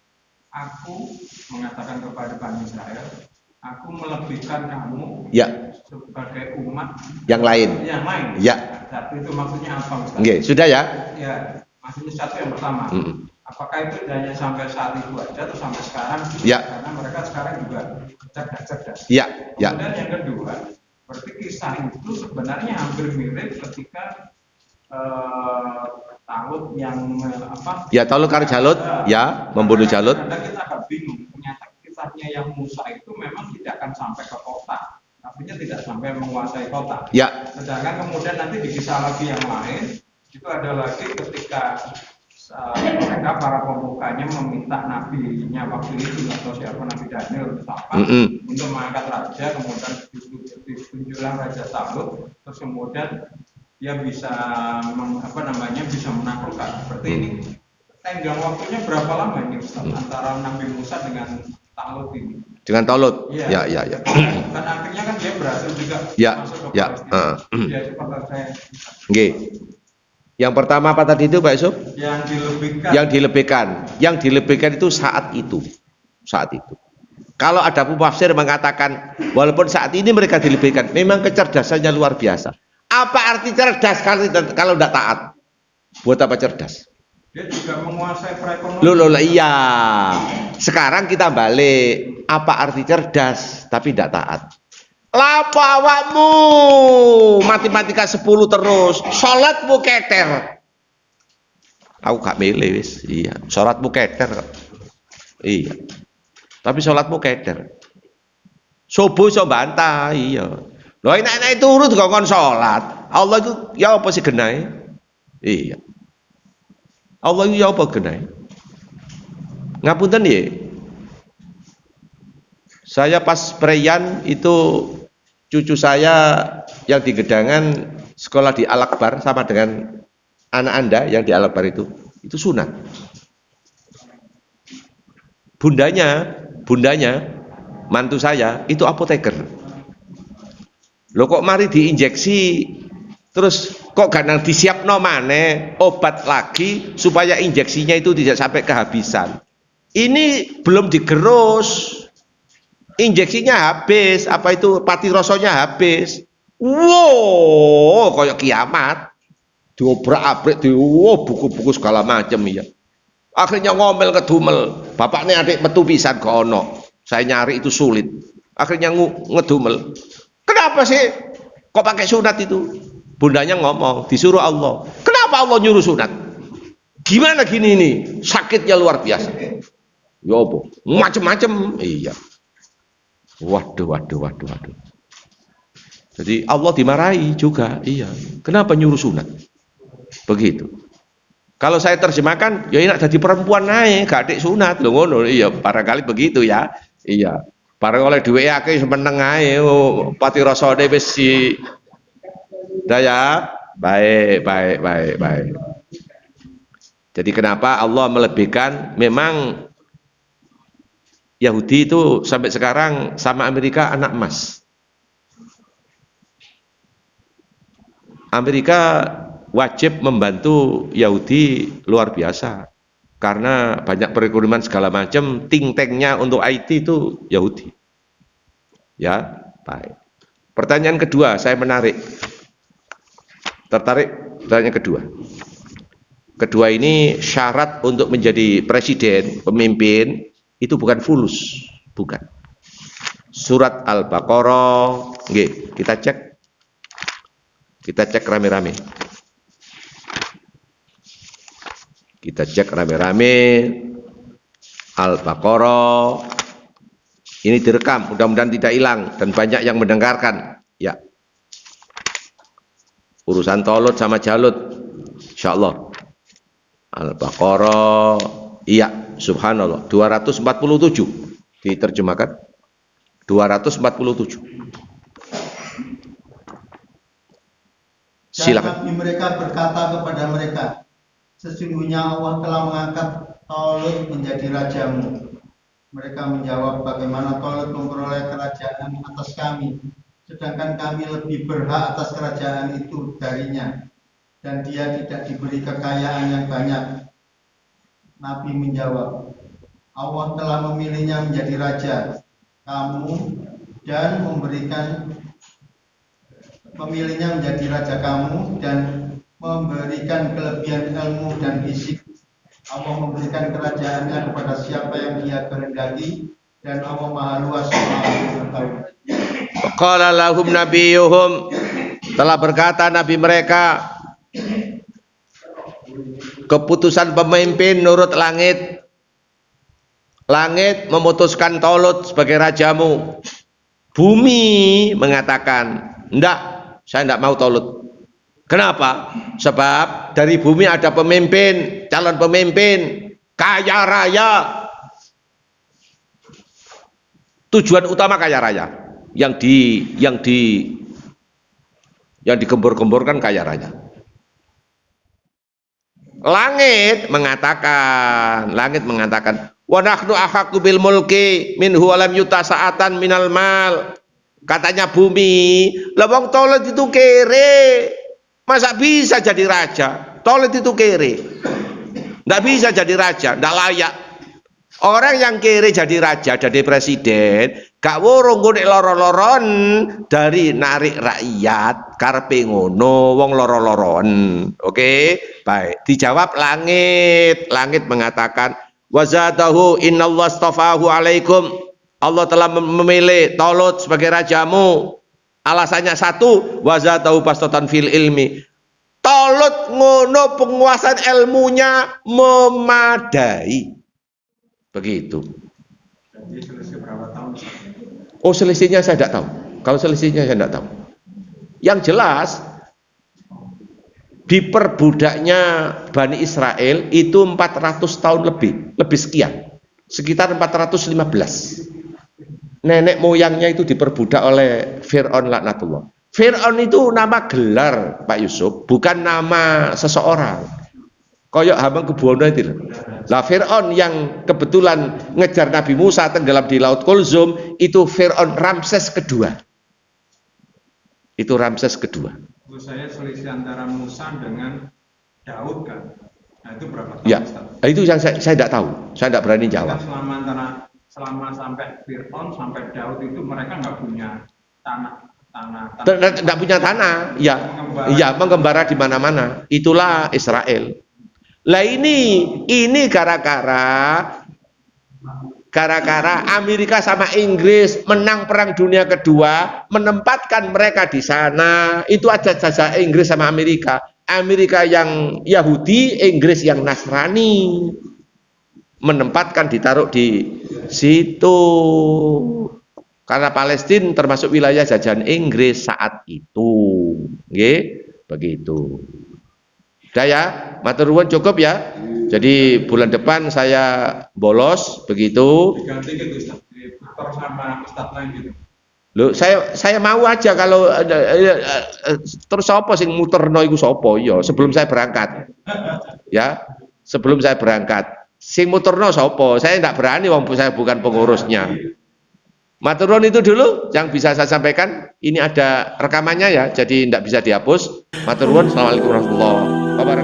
aku mengatakan kepada Bani Israel, aku melebihkan kamu Ya. sebagai umat Yang lain. Ya. Tapi itu maksudnya apa, Ustaz? G, sudah ya? Ya. Maksudnya satu yang pertama, apakah itu hanya sampai saat itu aja atau sampai sekarang? Ya. Karena mereka sekarang juga cerdas. Ya. Kemudian yang kedua, berarti kisah itu sebenarnya hampir mirip ketika Talut yang apa? Ya, Talut karena Jalut, ya, membunuh Jalut. Karena kita agak bingung, ternyata kisahnya yang Musa itu memang tidak akan sampai ke kota, artinya tidak sampai menguasai kota. Ya. Sedangkan kemudian nanti di kisah lagi yang lain itu ada lagi ketika mereka para pembukanya meminta nabinya waktu itu atau siapa Nabi Daniel misalkan untuk mengangkat raja, kemudian ditunjuklah Raja Talut, terus kemudian dia bisa bisa menaklukkan. Seperti ini tenggang waktunya berapa lama ini Ustaz antara Nabi Musa dengan Talut ini? Dengan Talut? Ya. Kan akhirnya kan dia berhasil juga masuk ke Palestina. Ya seperti saya. Oke. Yang pertama apa tadi itu Pak Yusuf? Yang dilebihkan itu saat itu. Kalau ada pemafsir mengatakan walaupun saat ini mereka dilebihkan, memang kecerdasannya luar biasa. Apa arti cerdas kalau tidak taat? Buat apa cerdas? Dia juga menguasai perekonomian. Loh, iya. Sekarang kita balik. Apa arti cerdas tapi tidak taat? Lapo awakmu matematika 10 terus, salatmu keter. Aku gak milih wis, iya. Salatmu keter kok. Iya. Tapi salatmu keter. Subuh iso bantah, iya. Lho enak-enak turu dikongkon salat. Allah itu ya apa sih genahe? Iya. Allah itu ya apa genahe? Ngapunten nggih. Saya pas preyan itu cucu saya yang di Gedangan sekolah di Al-Akbar sama dengan anak Anda yang di Al-Akbar itu sunat. Bundanya mantu saya itu apoteker. Loh kok mari diinjeksi terus kok ganang disiapno maneh obat lagi supaya injeksinya itu tidak sampai kehabisan. Ini belum digerus. Injeksinya habis, apa itu patirosonya habis. Wow, kayak kiamat. Diobrak-abrik, buku-buku segala macam ya. Akhirnya ngomel kedumel. Bapaknya adik metu pisan gak ono. Saya nyari itu sulit. Akhirnya ngedumel. Kenapa sih kok pakai sunat itu? Bundanya ngomong, disuruh Allah. Kenapa Allah nyuruh sunat? Gimana gini nih? Sakitnya luar biasa. Ya apa? Macem-macem. Iya. Waduh. Jadi Allah dimarahi juga. Iya. Kenapa nyuruh sunat? Begitu. Kalau saya terjemahkan, ya enak jadi perempuan naik, gak adik sunat loh ngono. Iya, barangkali begitu ya. Iya. Barang oleh duwe akeh meneng ae, pati rasane wis si daya. Baik. Jadi kenapa Allah melebihkan? Memang Yahudi itu sampai sekarang sama Amerika anak emas. Amerika wajib membantu Yahudi luar biasa karena banyak perekonomian segala macam, think tanknya untuk IT itu Yahudi. Ya, baik. Pertanyaan kedua, saya tertarik pertanyaan kedua. Kedua ini syarat untuk menjadi presiden, pemimpin itu bukan fulus, bukan. Surat Al-Baqarah, nggih, kita cek rame-rame. Kita cek rame-rame Al-Baqarah. Ini direkam, mudah-mudahan tidak hilang dan banyak yang mendengarkan. Ya. Urusan Tolut sama Jalut, insyaallah. Al-Baqarah, iya, subhanallah, 247 diterjemahkan. 247. Silakan. Dan mereka berkata kepada mereka, sesungguhnya Allah telah mengangkat Tolut menjadi rajamu. Mereka menjawab, bagaimana Tolut memperoleh kerajaan atas kami, sedangkan kami lebih berhak atas kerajaan itu darinya, dan dia tidak diberi kekayaan yang banyak. Nabi menjawab, Allah telah memilihnya menjadi raja kamu dan memilihnya menjadi raja kamu dan memberikan kelebihan ilmu dan fisik. Allah memberikan kerajaannya kepada siapa yang dia kehendaki dan Allah Maha Luas Maha Mengetahui. Qala lahum nabiyuhum, telah berkata nabi mereka, keputusan pemimpin nurut langit. Langit memutuskan Tolut sebagai rajamu. Bumi mengatakan, enggak, saya enggak mau Tolut. Kenapa? Sebab dari bumi ada pemimpin, calon pemimpin, kaya raya. Tujuan utama kaya raya. Yang digembor-gemborkan kaya raya. Langit mengatakan, wa nahnu ahaqqu bil mulki minhu alam yuta sa'atan minal mal. Katanya bumi, lah wong Tolut itu kere. Masa bisa jadi raja? Tolut itu kere. Nggak bisa jadi raja, nggak layak. Orang yang kere jadi raja, jadi presiden, gak wurung golek loro-loron dari narik rakyat, karepe ngono, wong loro-loron. Oke, baik. Dijawab langit. Langit mengatakan, wazadahu innallaha astafahu alaikum. Allah telah memilih Tolut sebagai rajamu. Alasannya satu, wazadahu bastatan fil ilmi. Tolut ngono penguasaan ilmunya memadai. Begitu. Jadi selisih berapa tahun? Oh, selisihnya saya tidak tahu. Kalau selisihnya saya tidak tahu. Yang jelas diperbudaknya Bani Israel itu 400 tahun lebih sekian. Sekitar 415. Nenek moyangnya itu diperbudak oleh Fir'aun laknatullah. Fir'aun itu nama gelar Pak Yusuf, bukan nama seseorang. Koyok Hamengkubuwono itu. Lah Fir'aun yang kebetulan ngejar Nabi Musa tenggelam di Laut Kulzum itu Fir'aun Ramses kedua. Itu Ramses kedua. Menurut saya selisih antara Musa dengan Daud kan. Nah itu berapa tahun? Ya, Ustaz? itu yang saya tidak tahu. Saya tidak berani jawab. Kan selama sampai Fir'aun sampai Daud itu mereka nggak punya tanah. Tidak punya tanah, ya, iya mengembara di mana-mana. Itulah Israel. Lah ini gara-gara Amerika sama Inggris menang Perang Dunia Kedua, menempatkan mereka di sana. Itu aja jajah Inggris sama Amerika. Amerika yang Yahudi, Inggris yang Nasrani. Menempatkan ditaruh di situ. Karena Palestina termasuk wilayah jajahan Inggris saat itu. Nggih, begitu. Udah ya, matur nuwun cukup ya. Jadi bulan depan saya bolos begitu. Diganti gitu Ustaz, diputar sama Ustaz lain gitu. Loh, saya mau aja kalau terus sapa sing muterno iku sapa ya sebelum saya berangkat. Ya, sebelum saya berangkat. Sing muterno sapa? Saya tidak berani wong saya bukan pengurusnya. Matur nuwun itu dulu yang bisa saya sampaikan. Ini ada rekamannya ya, jadi tidak bisa dihapus. Matur nuwun. Assalamualaikum warahmatullahi wabarakatuh.